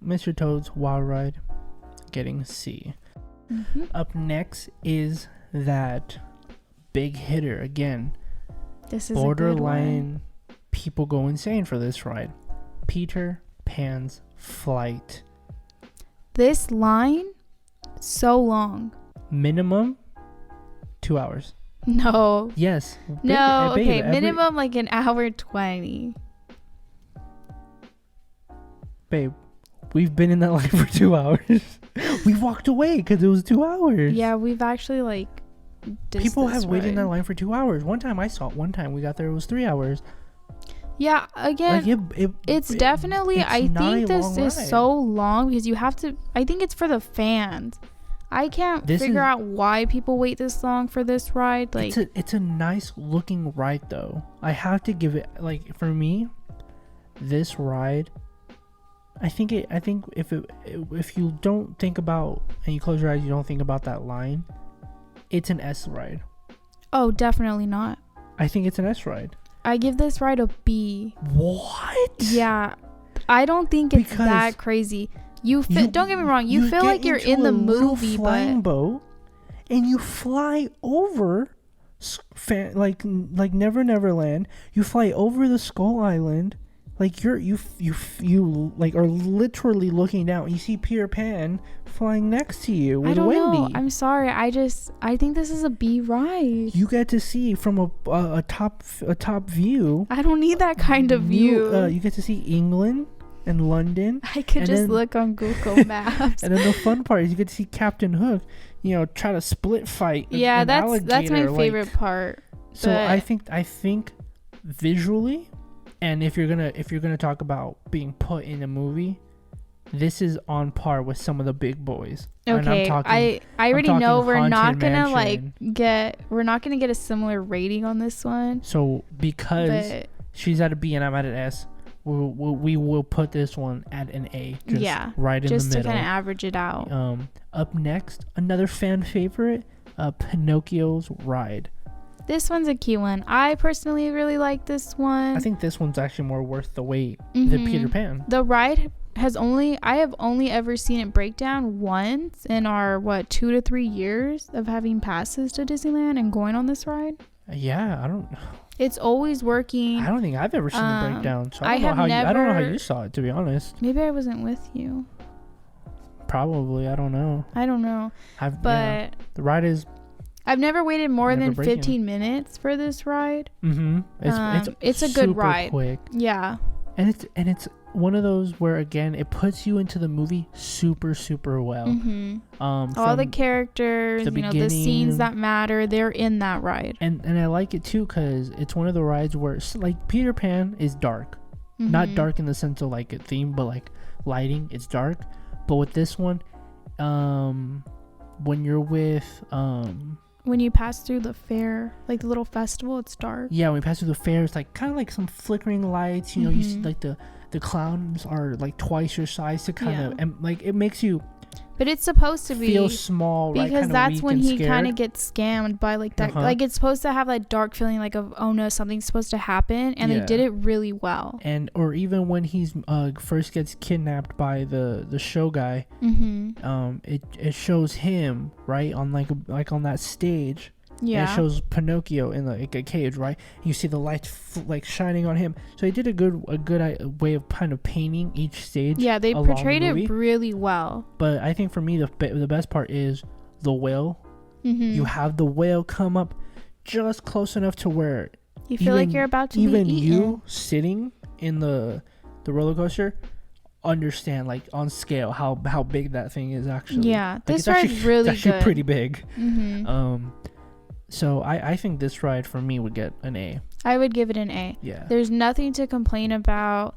Mr. Toad's Wild Ride getting C. Mm-hmm. Up next is that big hitter again. This is borderline. People go insane for this ride. Peter Pan's Flight. This line, so long. Minimum 2 hours. No. Yes. No. Okay. Minimum like an hour 20. Babe, we've been in that line for 2 hours. We walked away because it was 2 hours. Yeah, we've actually people have waited in that line for 2 hours. One time I saw it. One time we got there, it was 3 hours. Yeah, again, it's definitely. I think this is so long because you have to. I think it's for the fans. I can't figure out why people wait this long for this ride. Like, it's a nice looking ride though. I have to give it, like, for me, this ride. I think if you don't think about, and you close your eyes, you don't think about that line, it's an S ride. Oh, definitely not. I think it's an S ride. I give this ride a B. What? Yeah, I don't think it's that crazy. Don't get me wrong. You feel like you're in the movie, flying boat, and you fly over, like Never Land. You fly over the Skull Island. Like you like are literally looking down. You see Peter Pan flying next to you with Wendy. Know. I'm sorry. I think this is a B ride. You get to see from a top view. I don't need that kind of view. You get to see England and London. I could just look on Google Maps. And then the fun part is you get to see Captain Hook, try to split fight. Yeah, that's my favorite part. So I think visually. And if you're gonna talk about being put in a movie, this is on par with some of the big boys. Okay, I already know we're not gonna get a similar rating on this one. So because she's at a B and I'm at an S, we will put this one at an A. Right in the middle. Just to kind of average it out. Up next, another fan favorite, Pinocchio's Ride. This one's a key one. I personally really like this one. I think this one's actually more worth the wait than Peter Pan. The ride I have only ever seen it break down once in our 2 to 3 years of having passes to Disneyland and going on this ride. Yeah, I don't know. It's always working. I don't think I've ever seen it break down. So I don't know how you saw it, to be honest. Maybe I wasn't with you. Probably, I don't know. The ride is. I've never waited more than 15 minutes for this ride. Mm-hmm. It's a good ride. Quick. Yeah. And it's one of those where, again, it puts you into the movie super, super well. Mm-hmm. All the characters, the scenes that matter, they're in that ride. And I like it too because it's one of the rides where, like, Peter Pan is dark. Mm-hmm. Not dark in the sense of like a theme, but like lighting, it's dark. But with this one, when you're with when you pass through the fair, like the little festival, it's dark. Yeah, when we pass through the fair, it's like kind of like some flickering lights. You see like the clowns are like twice your size to kind of, and like it makes you But it's supposed to be feel small, right? Because Kinda that's weak when and he scared. kind of gets scammed by like that. Like it's supposed to have that dark feeling like of, oh no, something's supposed to happen, and they did it really well. And or even when he's first gets kidnapped by the show guy, it shows him right on like on that stage. Yeah, and it shows Pinocchio in like a cage, right? You see the lights like shining on him. So they did a good way of kind of painting each stage. Yeah, they portrayed it really well. But I think for me the best part is the whale. You have the whale come up just close enough to where you feel like you're about to be eaten. Even you sitting in the roller coaster understand like on scale how big that thing is actually. Yeah, like, this ride's really it's actually good. Pretty big. So I think this ride for me would get an A. I would give it an A. Yeah. There's nothing to complain about.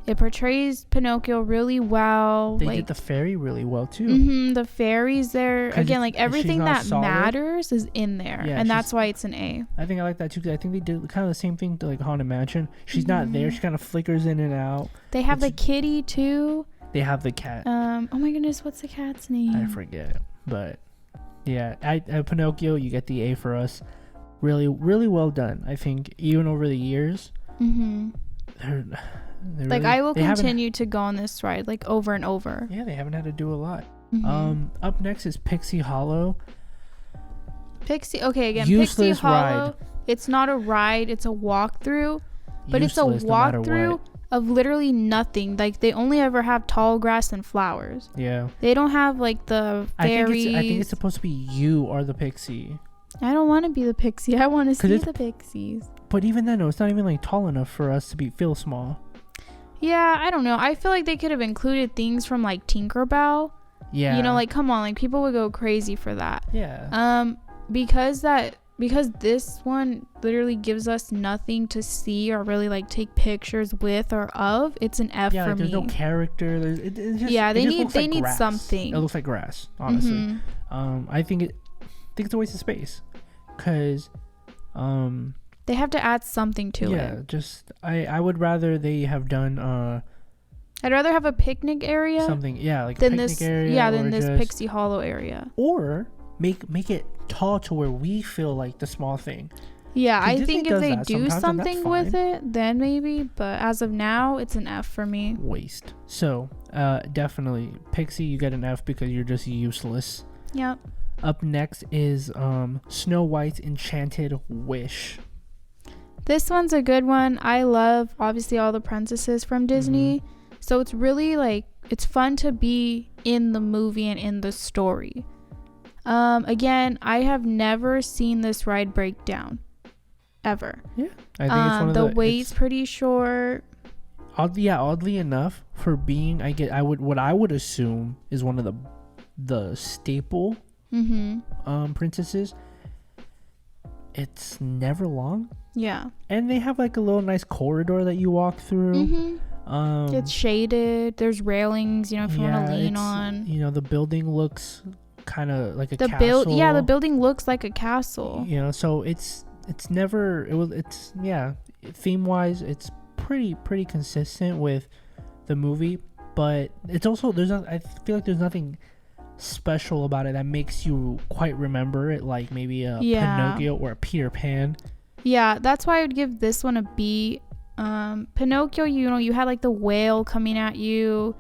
It portrays Pinocchio really well. They did the fairy really well too. The fairies there. Again, like everything that matters is in there. Yeah, and that's why it's an A. I think I like that too because I think they did kind of the same thing to like Haunted Mansion. She's not there. She kind of flickers in and out. They have the kitty too. They have the cat. Oh my goodness, what's the cat's name? I forget. But yeah, Pinocchio, you get the A for us. Really, really well done. I think even over the years, they're like I will continue to go on this ride like over and over. Yeah, they haven't had to do a lot. Up next is Pixie Hollow. Pixie Useless Hollow. Ride. It's not a ride; it's a walkthrough. But Useless, it's a walkthrough of literally nothing. Like they only ever have tall grass and flowers. Yeah. They don't have like the fairies. I think it's supposed to be you or the pixie. I don't want to be the pixie. I want to see the pixies. But even then, it's not even like tall enough for us to feel small. Yeah, I don't know. I feel like they could have included things from like Tinkerbell. Yeah. You know, like come on, like people would go crazy for that. Yeah. Because this one literally gives us nothing to see or really like take pictures with or of. It's an F for me. There's no character. They need something. It looks like grass, honestly. I think it's a waste of space, because they have to add something to it. Yeah, just I would rather they have done I'd rather have a picnic area. Something, yeah, like a picnic area. Yeah, than this Pixie Hollow area. Or make it tall to where we feel like the small thing. Yeah, I think if they do something with it, then maybe. But as of now, it's an F for me. Waste. So, definitely, Pixie, you get an F because you're just useless. Yep. Up next is Snow White's Enchanted Wish. This one's a good one. I love, obviously, all the princesses from Disney. So it's really, like, it's fun to be in the movie and in the story. Again, I have never seen this ride break down. Ever. Yeah. I think it's one of the wait's pretty short. Oddly enough, for being, what I would assume is one of the staple princesses. It's never long. Yeah. And they have like a little nice corridor that you walk through. It's shaded. There's railings, if you want to lean on. The building looks kind of like a castle. The building looks like a castle. So it's theme wise, it's pretty consistent with the movie, but it's also I feel like there's nothing special about it that makes you quite remember it, like maybe a Pinocchio or a Peter Pan. Yeah, that's why I would give this one a B. Pinocchio, you had like the whale coming at you.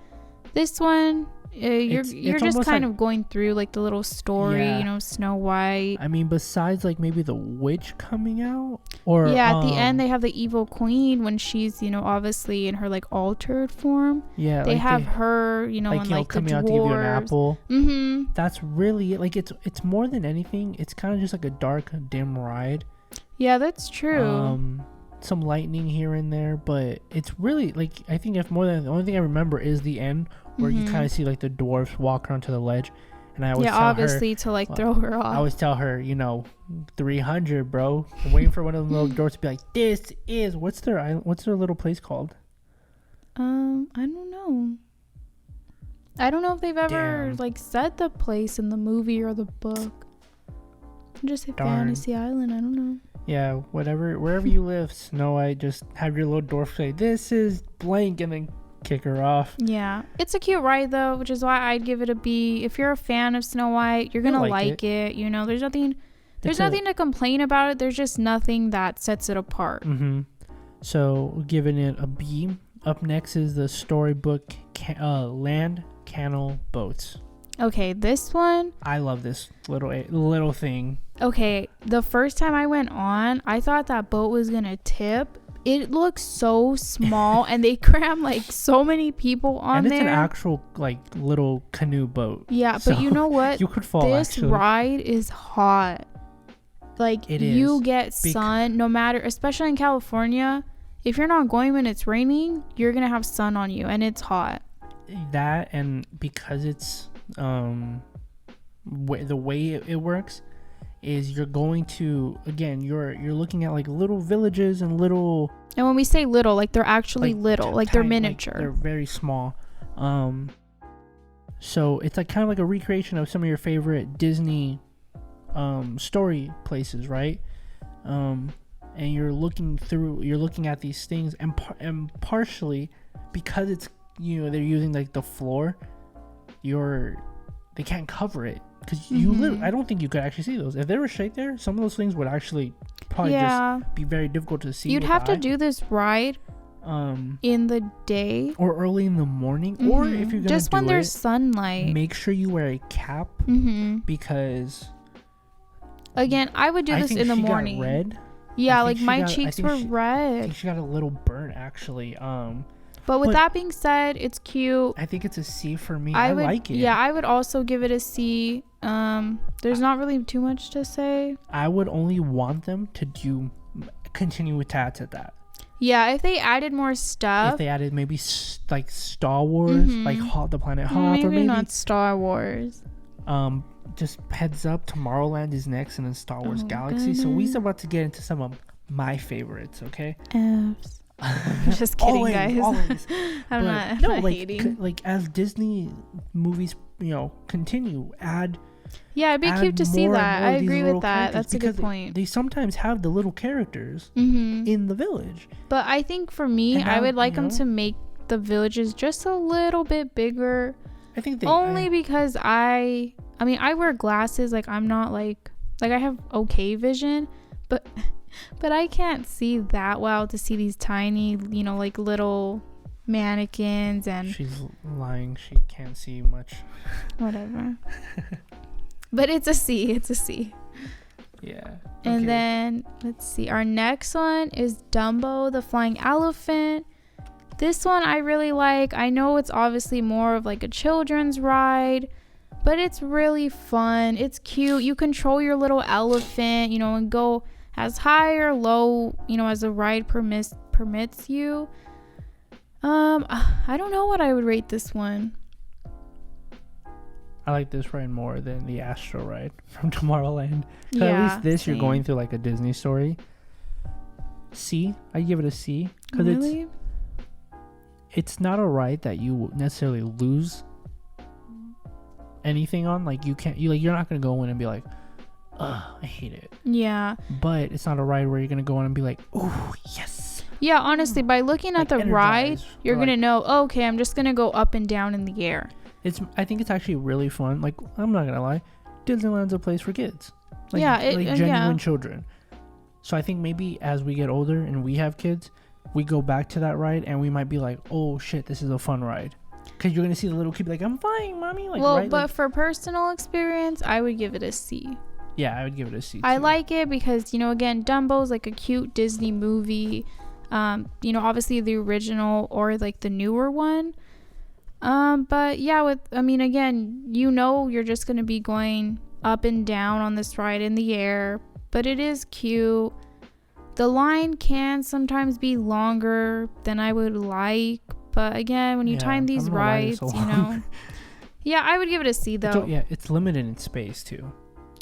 This one, you're just kind of going through like the little story, Snow White. I mean, besides like maybe the witch coming out, or at the end they have the evil queen when she's obviously in her like altered form. Yeah, they have her, and like coming the out to give you an apple. Mm-hmm. That's really like it's more than anything. It's kind of just like a dark, dim ride. Yeah, that's true. Some lightning here and there, but it's really like I think the only thing I remember is the end where you kind of see like the dwarfs walk onto the ledge, and I always tell obviously her, to like throw her off. I always tell her 300, bro. I'm waiting for one of the little dwarfs to be like, this is what's their little place called? I don't know. I don't know if they've ever like said the place in the movie or the book. Just say Fantasy Island. I don't know. Yeah, wherever you live, Snow White, just have your little dwarf say, this is blank, and then kick her off. Yeah, it's a cute ride though, which is why I'd give it a B. If you're a fan of Snow White, you're gonna like it. You know, there's nothing to complain about it. There's just nothing that sets it apart. So giving it a B. Up next is the storybook Land Canal Boats. Okay, this one, I love this little thing. Okay, the first time I went on, I thought that boat was gonna tip. It looks so small, and they cram like so many people on there. And it's an actual like little canoe boat. Yeah, but you know what? You could fall. This ride is hot. Like you get sun no matter, especially in California. If you're not going when it's raining, you're gonna have sun on you, and it's hot. That, and because it's the way it works is you're going to, again, you're looking at like little villages and little, and when we say little, like they're actually like little, like they're miniature, like they're very small. So it's like kind of like a recreation of some of your favorite Disney story places, right? And you're looking at these things, and partially because it's, you know, they're using like the floor, they can't cover it because I don't think you could actually see those. If they were straight there, some of those things would actually probably just be very difficult to see. You'd have to do this ride in the day or early in the morning, or if you're gonna just when there's sunlight, make sure you wear a cap because again, I would do this in the morning. Got red. Yeah, like my cheeks were red. I think she got a little burn actually. But with that being said, it's cute. I think it's a C for me. I like it. Yeah, I would also give it a C. There's not really too much to say. I would only want them to continue with tats at that. Yeah, if they added more stuff. If they added maybe like Star Wars, like the Planet Hoth, or maybe not Star Wars. Just heads up, Tomorrowland is next, and then Star Wars Galaxy. So we're about to get into some of my favorites, okay? F's. Just kidding, guys. Always. I'm not hating. Like as Disney movies, you know, continue add. Yeah, it'd be cute to see that. I agree with that. That's a good point. They sometimes have the little characters in the village. But I think for me, I would like them to make the villages just a little bit bigger. I think because I wear glasses. Like I'm not like I have okay vision, but I can't see that well to see these tiny, you know, like little mannequins. And she's lying. She can't see much. Whatever. But it's a C. Yeah. And then let's see. Our next one is Dumbo, the Flying Elephant. This one I really like. I know it's obviously more of like a children's ride, but it's really fun. It's cute. You control your little elephant, you know, and go as high or low, you know, as the ride permits you. I don't know what I would rate this one. I like this ride more than the Astro ride from Tomorrowland. Yeah, at least this, same. You're going through like a Disney story. C. I give it a C because it's not a ride that you necessarily lose anything on. Like you're not gonna go in and be like, ugh, I hate it. Yeah. But it's not a ride where you're gonna go in and be like, oh yes. Yeah, honestly, by looking at the ride, you're gonna know, okay, I'm just gonna go up and down in the air. I think it's actually really fun. Like, I'm not gonna lie, Disneyland's a place for kids. Like, genuine children. So I think maybe as we get older and we have kids, we go back to that ride and we might be like, oh shit, this is a fun ride. Because you're gonna see the little kid be like, I'm fine, mommy. Like, well, right? but for personal experience, I would give it a C. Yeah, I would give it a C too. I like it because, you know, again, Dumbo's like a cute Disney movie. You know, obviously the original or like the newer one. But yeah, again, you know, you're just going to be going up and down on this ride in the air, but it is cute. The line can sometimes be longer than I would like, but again, when you time these rides, you know, yeah, I would give it a C though. It's limited in space too.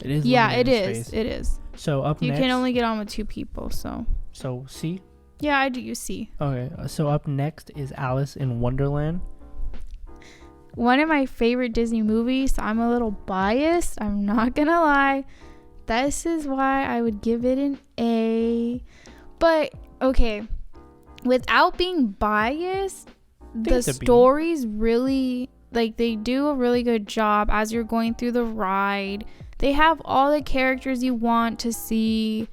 It is. Yeah, it is. It is. So next, you can only get on with 2 people. So C. Yeah, I do C. Okay. So up next is Alice in Wonderland. One of my favorite Disney movies. So I'm a little biased. I'm not gonna lie. This is why I would give it an A. But okay, without being biased, the stories really, like, they do a really good job as you're going through the ride. They have all the characters you want to see.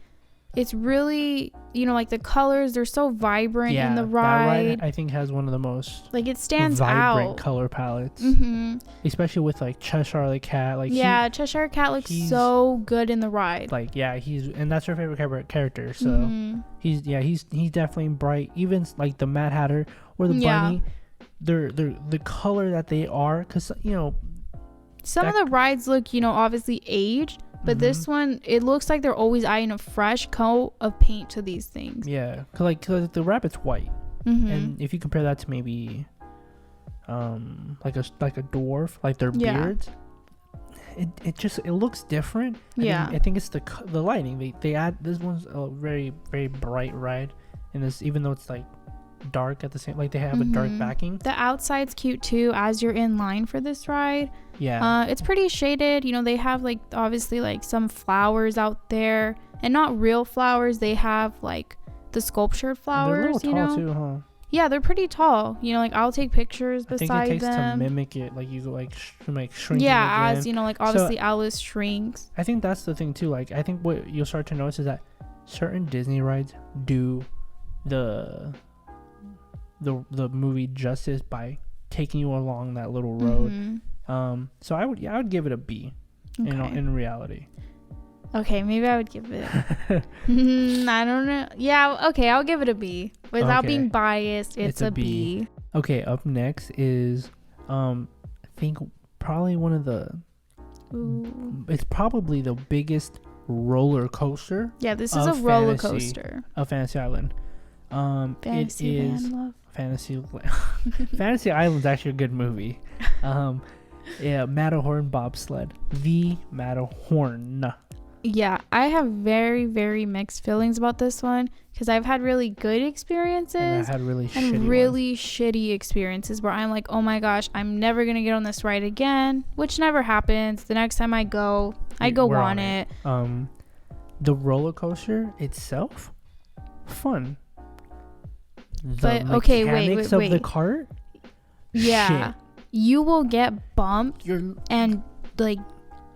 It's really, like, the colors, they're so vibrant in the ride. That ride, I think, has one of the most, like, it stands vibrant out. color palettes. Especially with, like, Cheshire the cat. Like, Cheshire cat looks so good in the ride. Like, and that's her favorite character. So he's definitely bright. Even like the Mad Hatter or the bunny, they're the color that they are, because some of the rides look, obviously aged. But this one, it looks like they're always adding a fresh coat of paint to these things. Yeah, cause the rabbit's white, and if you compare that to maybe, like a dwarf, like their beards, it looks different. I think it's the lighting. They add, this one's a very, very bright ride, and this, even though it's like dark at the same, like they have a dark backing. The outside's cute too as you're in line for this ride. It's pretty shaded. They have, like, obviously, like, some flowers out there, and not real flowers. They have, like, the sculptured flowers. They're a little tall too, huh? Yeah, they're pretty tall. Like, I'll take pictures beside them. I think it takes to mimic it, like, you go like shrink. Yeah, as like, obviously, so, Alice shrinks. I think that's the thing too. Like, I think what you'll start to notice is that certain Disney rides do the movie justice by taking you along that little road. So I would give it a B. In reality. Okay, maybe I would give it I don't know. Yeah, okay, I'll give it a B. Without being biased, it's a B. Okay, up next is I think probably one of the it's probably the biggest roller coaster. Yeah, this is a roller coaster of Fantasy Island. Fantasy it is Fantasy Island's actually a good movie. Matterhorn bobsled. The Matterhorn. Yeah, I have very, very mixed feelings about this one, because I've had really good experiences and I've had really shitty experiences where I'm like, oh my gosh, I'm never gonna get on this ride again, which never happens. The next time I go on it. The roller coaster itself, fun. But okay, wait. Of the cart, yeah, shit. You will get bumped and, like,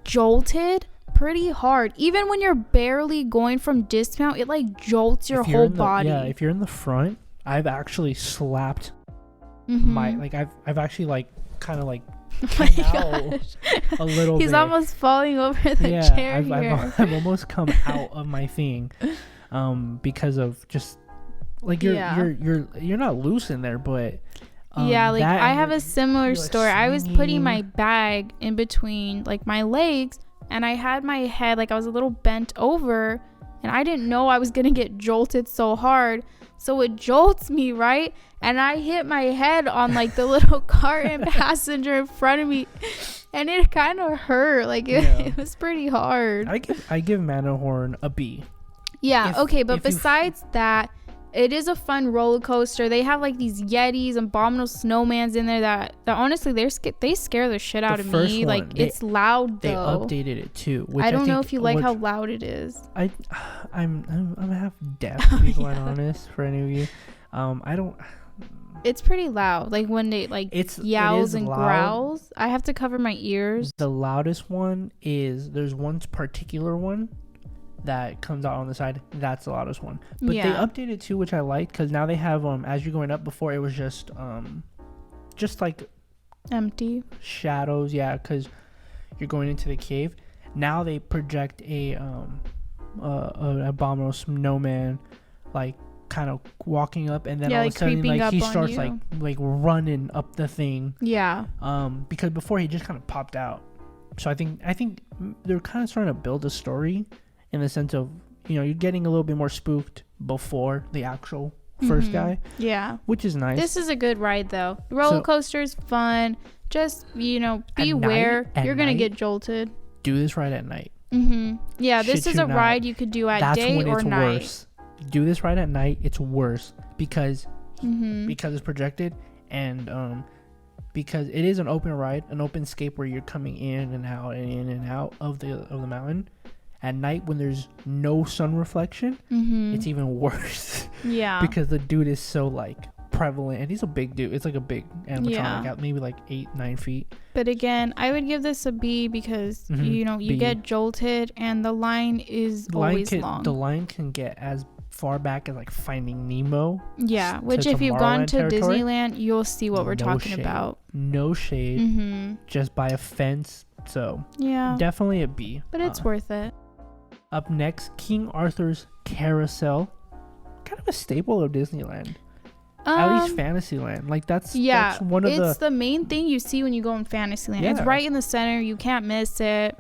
jolted pretty hard. Even when you're barely going from dismount, it, like, jolts your whole body. Yeah, if you're in the front, I've actually slapped my, like, I've actually, like, kind of, like, out a little bit. He's almost falling over the chair here. I've almost come out of my thing because of just, like, you're not loose in there, but like, I have a similar story. I was putting my bag in between, like, my legs, and I had my head, like, I was a little bent over, and I didn't know I was gonna get jolted so hard. So it jolts me, right? And I hit my head on, like, the little cart and passenger in front of me, and it kind of hurt. Like, it was pretty hard. I give Matterhorn a B. Yeah, but besides that, it is a fun roller coaster. They have, like, these Yetis and abominable snowmans in there that honestly, they scare the shit out of me. Like, it's loud though. They updated it too. I don't know if you like how loud it is. I'm half deaf, to be quite honest, for any of you. I don't. It's pretty loud. Like, when they, like, yowls and growls, I have to cover my ears. The loudest one is, there's one particular one that comes out on the side. That's the loudest one, but they updated too, which I like, because now they have as you're going up. Before, it was just like empty shadows, because you're going into the cave. Now they project a abominable snowman, like, kind of walking up, and then all of a sudden, like, he starts like running up the thing, because before he just kind of popped out. So I think they're kind of starting to build a story, in the sense of, you're getting a little bit more spooked before the actual first guy. Yeah. Which is nice. This is a good ride, though. Roller coaster's fun. Just, beware. You're going to get jolted. Do this ride at night. Yeah, this is a ride you could do at day or night. Worse. Do this ride at night. It's worse because it's projected, and because it is an open ride, an open scape where you're coming in and out and in and out of the mountain. At night, when there's no sun reflection, it's even worse. Yeah. Because the dude is so, like, prevalent, and he's a big dude. It's like a big animatronic out, maybe like 8-9 feet. But again, I would give this a B because you B. get jolted and the line is always long. The line can get as far back as like Finding Nemo. Yeah, which if you've gone to Disneyland, you'll see what we're talking about. No shade, just by a fence. So yeah, definitely a B. But it's worth it. Up next, King Arthur's Carousel, kind of a staple of Disneyland. At least Fantasyland. Like that's one of it's the main thing you see when you go in Fantasyland. Yeah. It's right in the center. You can't miss it.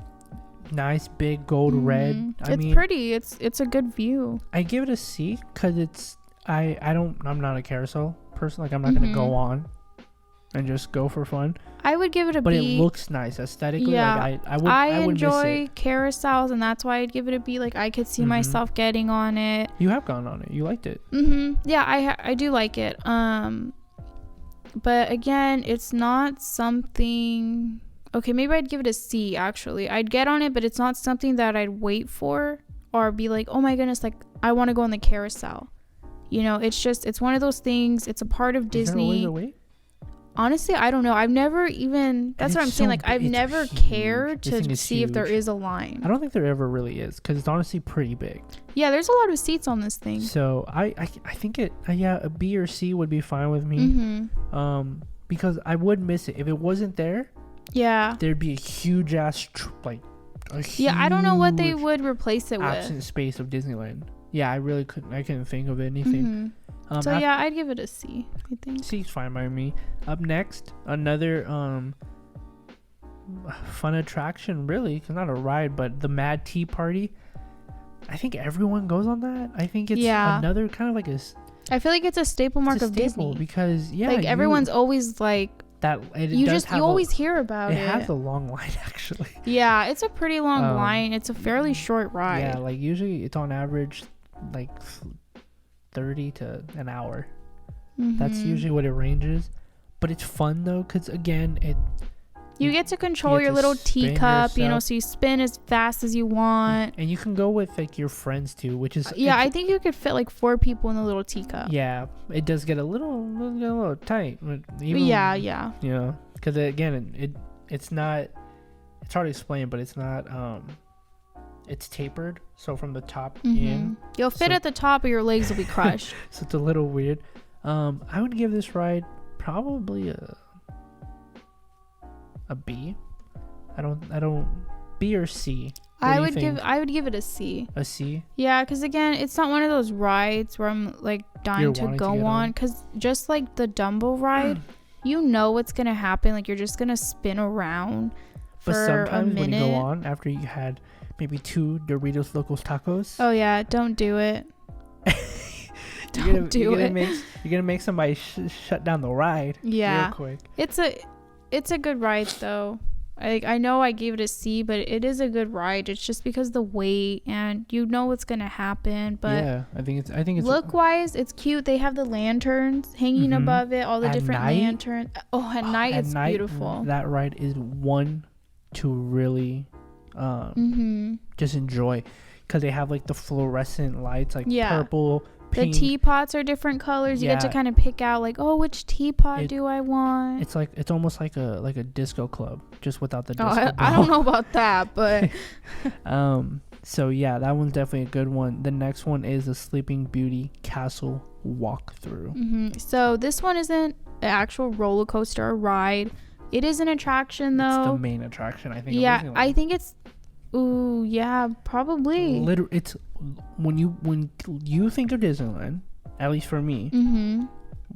Nice big gold red. It's pretty. It's a good view. I give it a C because I'm not a carousel person. Like I'm not gonna go on and just go for fun. I would give it a B. But it looks nice aesthetically. Yeah, like I would enjoy miss it. carousels, and that's why I'd give it a B. Like I could see myself getting on it. You have gone on it. You liked it. Yeah, I do like it. But again, it's not something. Okay, maybe I'd give it a C. Actually, I'd get on it, but it's not something that I'd wait for or be like, oh my goodness, like I want to go on the carousel. It's one of those things. It's a part of Disney. Is there always a wait? Honestly, I don't know. I've never even. That's what I'm saying. Like, I've never cared to see if there is a line. I don't think there ever really is because it's honestly pretty big. Yeah, there's a lot of seats on this thing. So I think a B or C would be fine with me. Because I would miss it if it wasn't there. Yeah. There'd be a huge ass I don't know what they would replace it with. Absent space of Disneyland. Yeah, I couldn't think of anything. I'd give it a C, I think. C's fine by me. Up next, another fun attraction, really. It's not a ride, but the Mad Tea Party. I think everyone goes on that. I think it's another kind of like I feel like it's a staple mark of Disney. Because, like everyone's always like... that you always hear about it. It has a long line, actually. Yeah, it's a pretty long line. It's a fairly short ride. Yeah, like usually it's on average like 30 to an hour. That's usually what it ranges. But it's fun though, because again, you get to control your little teacup, so you spin as fast as you want. And you can go with like your friends too, which is I think you could fit like 4 people in the little teacup. Yeah, it does get a little tight. Yeah. Because again, it's not. It's hard to explain, but it's not. It's tapered, so from the top in, you'll fit at the top, or your legs will be crushed. So it's a little weird. I would give this ride probably a B. I don't B or C. I would give it a C. A C? Yeah, because again, it's not one of those rides where I'm like dying to go on. Because just like the Dumbo ride, you know what's gonna happen. Like you're just gonna spin around for a minute. When you go on after you had maybe 2 Doritos Locos Tacos. Oh yeah, don't do it. You're gonna make somebody shut down the ride. Yeah, real quick. It's a good ride though. I know I gave it a C, but it is a good ride. It's just because the weight and you know what's gonna happen. But yeah, I think it's look wise, it's cute. They have the lanterns hanging above it, all the different lanterns. At night it's beautiful. That ride is one to really just enjoy, because they have like the fluorescent lights, like purple, pink. The teapots are different colors. You get to kind of pick out like, which teapot do I want? It's almost like a disco club, just without the disco ball. I don't know about that, but so yeah, that one's definitely a good one. The next one is the Sleeping Beauty Castle walkthrough. So this one isn't an actual roller coaster or ride. It is an attraction though. It's the main attraction, I think. Yeah, I think it's. Ooh, yeah, probably. It's when you think of Disneyland, at least for me,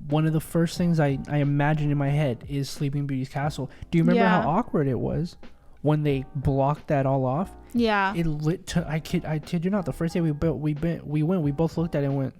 one of the first things I imagine in my head is Sleeping Beauty's castle. Do you remember how awkward it was when they blocked that all off? Yeah. It lit to I kid you not. The first day we went, we both looked at it and went,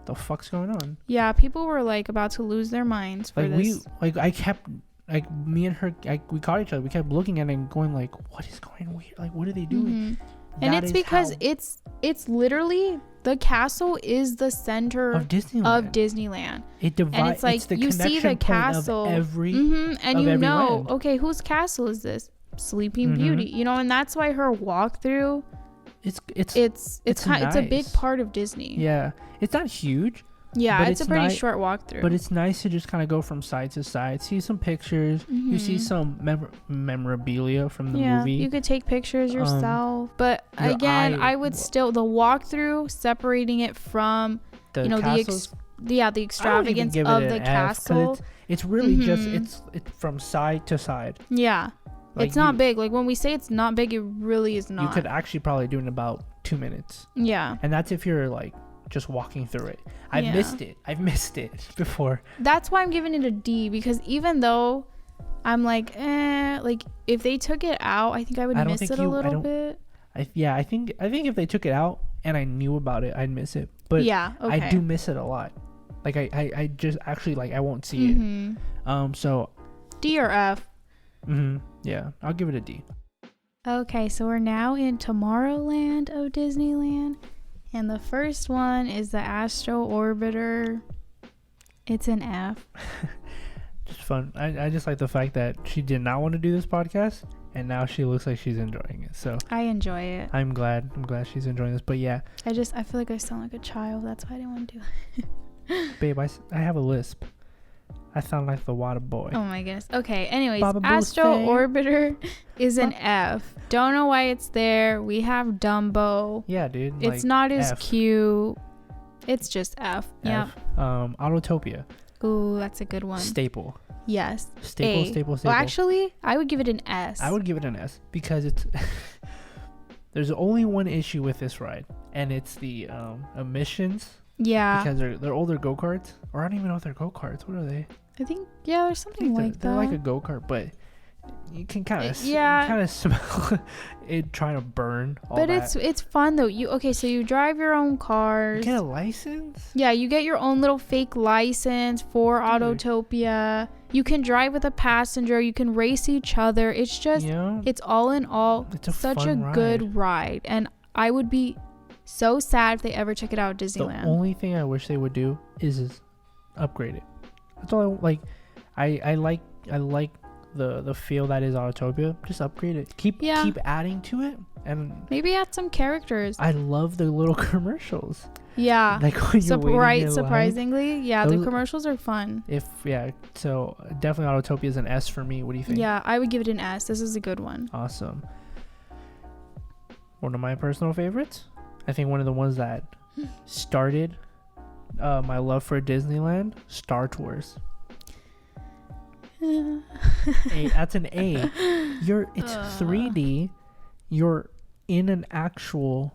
"The fuck's going on?" Yeah, people were like about to lose their minds for this. I kept. Like me and her, we caught each other. We kept looking at it and going like, "What is going weird? Like, what are they doing?" And it's because it's literally the castle is the center of Disneyland. It divides. And it's like you see the castle, and you know, okay, whose castle is this? Sleeping Beauty, and that's why her walkthrough. It's a big part of Disney. Yeah, it's not huge, Yeah, But it's a pretty short walkthrough. But it's nice to just kind of go from side to side, see some pictures. You see some memorabilia from the movie. You could take pictures yourself. But again, I would still, the walkthrough, separating it from, the the extravagance of the castle. It's really just, it's from side to side. Yeah. Like it's not big. Like when we say it's not big, it really is not. You could actually probably do it in about 2 minutes. Yeah. And that's if you're like just walking through it. I've missed it before. That's why I'm giving it a D, because even though I'm like, like if they took it out, I think I would miss it a little bit. I think if they took it out and I knew about it, I'd miss it. But yeah, okay. I do miss it a lot. Like I just actually like I won't see it. So D or F. Yeah, I'll give it a D. Okay, so we're now in Tomorrowland of Disneyland, and the first one is the Astro Orbiter. It's an F. Just fun. I just like the fact that she did not want to do this podcast, and now she looks like she's enjoying it. So I enjoy it. I'm glad she's enjoying this. But yeah, I feel like I sound like a child. That's why I didn't want to do it. Babe, I have a lisp. I sound like the water boy. Oh my goodness. Okay, anyways, Baba Astro Boothang. Orbiter is an F. Don't know why it's there. We have Dumbo. Yeah, dude. It's not as cute. It's just F. Yeah. Autotopia. Ooh, that's a good one. Staple. Yes. Staple. Well, actually, I would give it an S. I would give it an S because it's there's only one issue with this ride, and it's the emissions. Yeah. Because they're older go-karts, or I don't even know if they're go-karts. What are they? I think there's something like that. They're like a go-kart, but you can kind of smell it trying to burn. But it's fun though. So you drive your own cars. You get a license? Yeah, you get your own little fake license for Autotopia. You can drive with a passenger. You can race each other. It's just, it's all in all, such a good ride. And I would be so sad if they ever took it out at Disneyland. The only thing I wish they would do is upgrade it. That's all I like. I like the feel that is Autotopia. Just upgrade it. Keep adding to it, and maybe add some characters. I love the little commercials. Yeah, like when you're waiting in surprisingly, the commercials are fun. So definitely Autotopia is an S for me. What do you think? Yeah, I would give it an S. This is a good one. Awesome. One of my personal favorites. I think one of the ones that started my love for Disneyland, Star Tours. That's an A. It's 3D. You're in an actual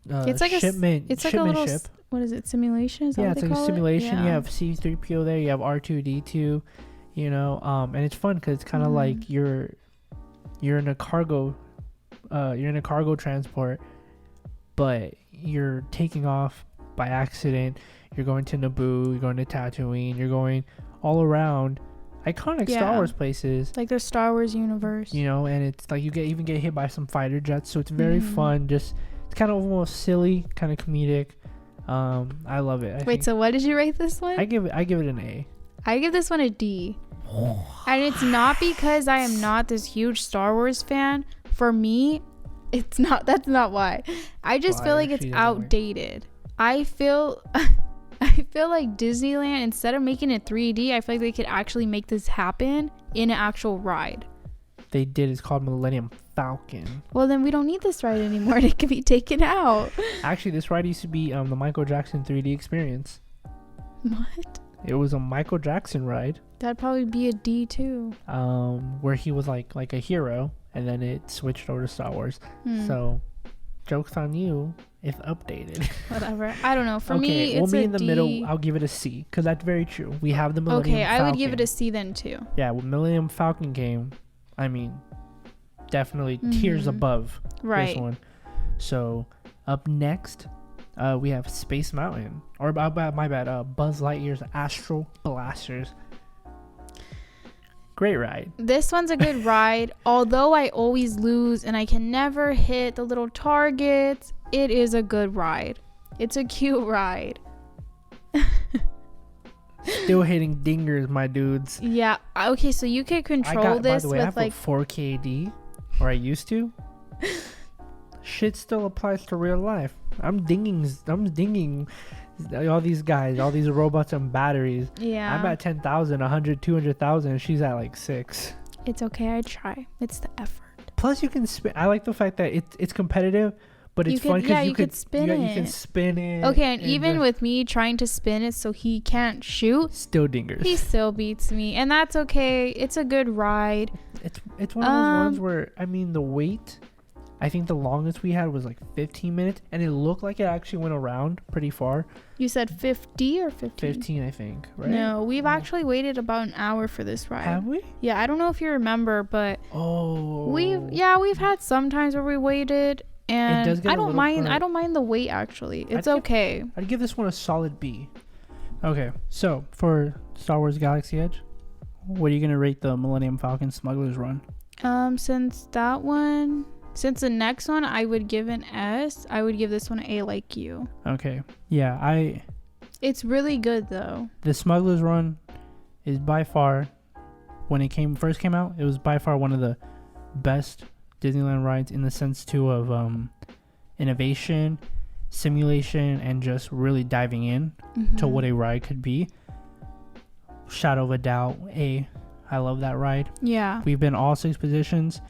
it's like shipment like a little ship. What is it? Simulation? Is that what it's they like call a simulation. Yeah. You have C-3PO there. You have R2-D2. And it's fun because it's kind of like you're in a cargo. You're in a cargo transport, but you're taking off by accident. You're going to Naboo. You're going to Tatooine. You're going all around iconic Star Wars places, like the Star Wars universe. And it's like you even get hit by some fighter jets, so it's very fun. Just it's kind of almost silly, kind of comedic. I love it. So what did you rate this one? I give it an A. I give this one a D. And it's not because I am not this huge Star Wars fan. For me, it's not. That's not why. I just feel like it's outdated. I feel like Disneyland, instead of making it 3D, I feel like they could actually make this happen in an actual ride. They did. It's called Millennium Falcon. Well, then we don't need this ride anymore. It can be taken out. Actually, this ride used to be the Michael Jackson 3D experience. What? It was a Michael Jackson ride. That'd probably be a D too. Where he was like a hero, and then it switched over to Star Wars. So, joke's on you. It's updated. Whatever. I don't know. For me, it's we'll be in the D. middle. I'll give it a C because that's very true. We have the Millennium Falcon. Okay, I would give it a C then too. Yeah, when Millennium Falcon came, I mean, definitely tiers above this one. So, up next, we have Space Mountain. Or, my bad, Buzz Lightyear's Astral Blasters. Great ride. This one's a good ride. Although I always lose and I can never hit the little targets, it is a good ride. It's a cute ride. Still hitting dingers, my dudes. Yeah. Okay, so you can control this by the way, with I have a 4KD, or I used to. Shit still applies to real life. I'm dinging all these guys, all these robots and batteries. Yeah. I'm at 10,000, 100, 200,000. And she's at like 6. It's okay. I try. It's the effort. Plus, you can spin. I like the fact that it's competitive, but it's fun because you could spin it. You can spin it. Okay, and even with me trying to spin it so he can't shoot, still dingers. He still beats me, and that's okay. It's a good ride. It's one of those ones where, I mean, the wait, I think the longest we had was like 15 minutes, and it looked like it actually went around pretty far. You said 50 or 15? 15, I think, right? No, we've actually waited about an hour for this ride. Have we? Yeah, I don't know if you remember, but we've had some times where we waited, and I don't mind the wait actually. It's okay. I'd give this one a solid B. Okay, so for Star Wars Galaxy Edge, what are you gonna rate the Millennium Falcon Smuggler's Run? Since the next one I would give an S, I would give this one an A like you. Okay. Yeah, it's really good though. The Smuggler's Run is by far, when it first came out, it was by far one of the best Disneyland rides in the sense too of innovation, simulation, and just really diving in to what a ride could be. Shadow of a doubt, A. I love that ride. Yeah. We've been all 6 positions.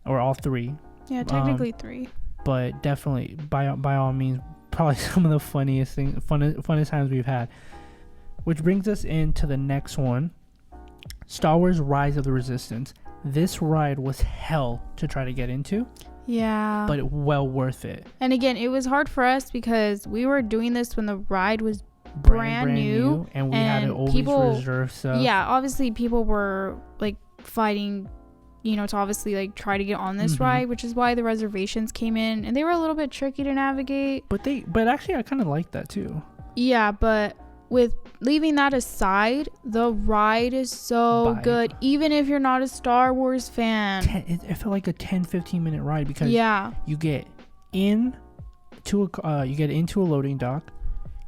Or all 3. Yeah, technically 3. But definitely, by all means, probably some of the funnest times we've had. Which brings us into the next one. Star Wars Rise of the Resistance. This ride was hell to try to get into. Yeah. But well worth it. And again, it was hard for us because we were doing this when the ride was brand new. And we had to always reserve stuff. Yeah, obviously people were like fighting, to obviously like try to get on this ride, which is why the reservations came in, and they were a little bit tricky to navigate. But actually I kind of like that too. Yeah, but with leaving that aside, the ride is so good, even if you're not a Star Wars fan. It felt like a 10-15 minute ride because you get into a loading dock,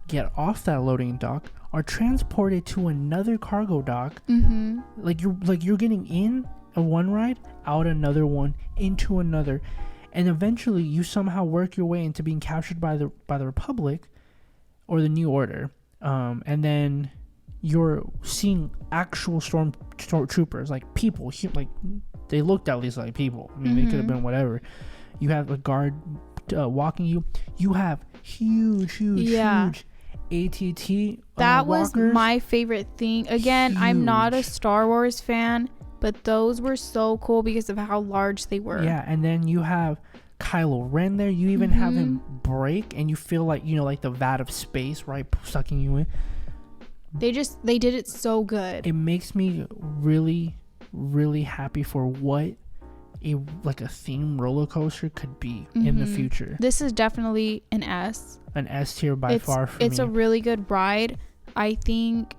get off that loading dock, are transported to another cargo dock. Like you're getting in a one ride, out another one, into another, and eventually you somehow work your way into being captured by the Republic or the New Order, and then you're seeing actual stormtroopers, like people, like they looked at least like people. I mean, they could have been whatever. You have a guard walking you. You have huge ATT. That was my favorite thing. Again, I'm not a Star Wars fan, but those were so cool because of how large they were. Yeah, and then you have Kylo Ren there. You even have him break, and you feel like, like the vat of space, right, sucking you in. They did it so good. It makes me really, really happy for what a theme roller coaster could be in the future. This is definitely an S. An S tier by far for me. It's a really good ride. I think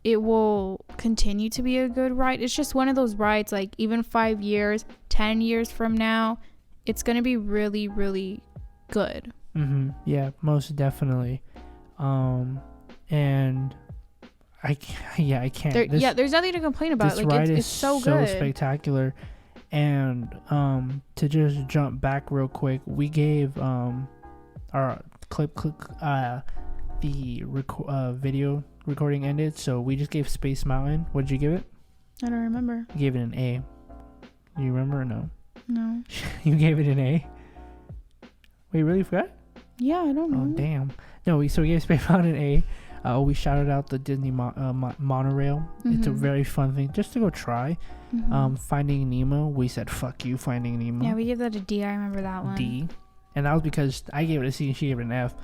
it will continue to be a good ride. It's just one of those rides, like even 5 years, 10 years from now, it's going to be really, really good. Yeah, most definitely. And I can't. There's nothing to complain about. This ride is it's so good. Spectacular. And to just jump back real quick, we gave our video recording ended, so we just gave Space Mountain. What did you give it? I don't remember. You gave it an A. You remember or no? No. You gave it an A? Wait, really forgot? Yeah, I don't know. Oh, damn. No, we gave Space Mountain an A. We shouted out the Disney monorail. It's a very fun thing just to go try. Finding Nemo, we said fuck you, Finding Nemo. Yeah, we gave that a D. I remember that one. D. And that was because I gave it a C and she gave it an F.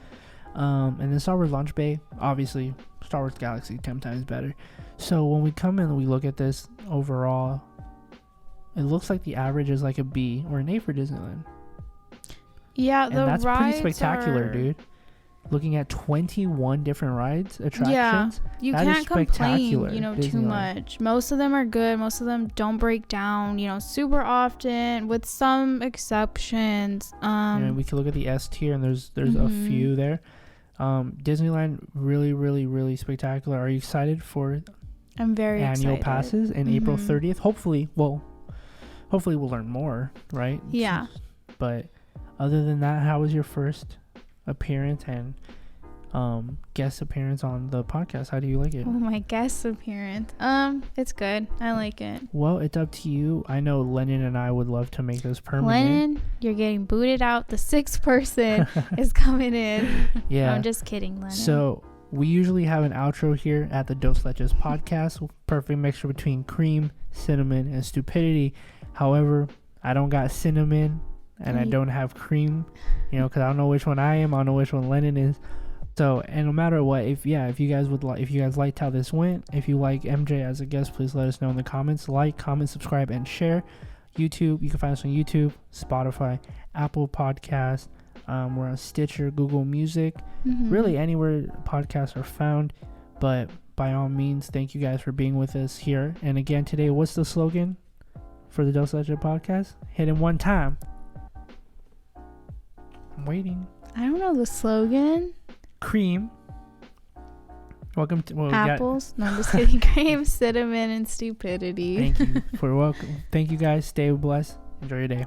And then Star Wars Launch Bay, obviously Star Wars Galaxy 10 times better. So when we come in and we look at this overall, it looks like the average is like a B or an A for Disneyland. Yeah, and that's pretty spectacular, dude. Looking at 21 different attractions. Yeah, you can't complain, Disneyland. too much. Most of them are good. Most of them don't break down, super often, with some exceptions. We can look at the S tier, and there's a few there. Disneyland, really, really, really spectacular. Are you excited for? I'm very annual excited. passes in April 30th. Hopefully we'll learn more, right? Yeah. But other than that, how was your first appearance, and guest appearance on the podcast. How do you like it? Oh, my guest appearance. It's good. I like it. Well, it's up to you. I know Lennon and I would love to make this permanent. Lennon, you're getting booted out. The sixth person is coming in. Yeah. I'm just kidding, Lennon. So we usually have an outro here at the Dos Leches podcast. Perfect mixture between cream, cinnamon, and stupidity. However, I don't got cinnamon and I don't have cream, because I don't know which one I am. I don't know which one Lennon is. So, and no matter what, if you guys liked how this went, if you like MJ as a guest, please let us know in the comments. Like, comment, subscribe, and share. YouTube, you can find us on YouTube, Spotify, Apple Podcasts. We're on Stitcher, Google Music, really anywhere podcasts are found. But by all means, thank you guys for being with us here. And again, today, what's the slogan for the Dos Leches podcast? Hit it one time. I'm waiting. I don't know the slogan. Cream. Welcome to apples. No, I'm just kidding. Cream, cinnamon, and stupidity. Thank you for welcome. Thank you guys. Stay blessed. Enjoy your day.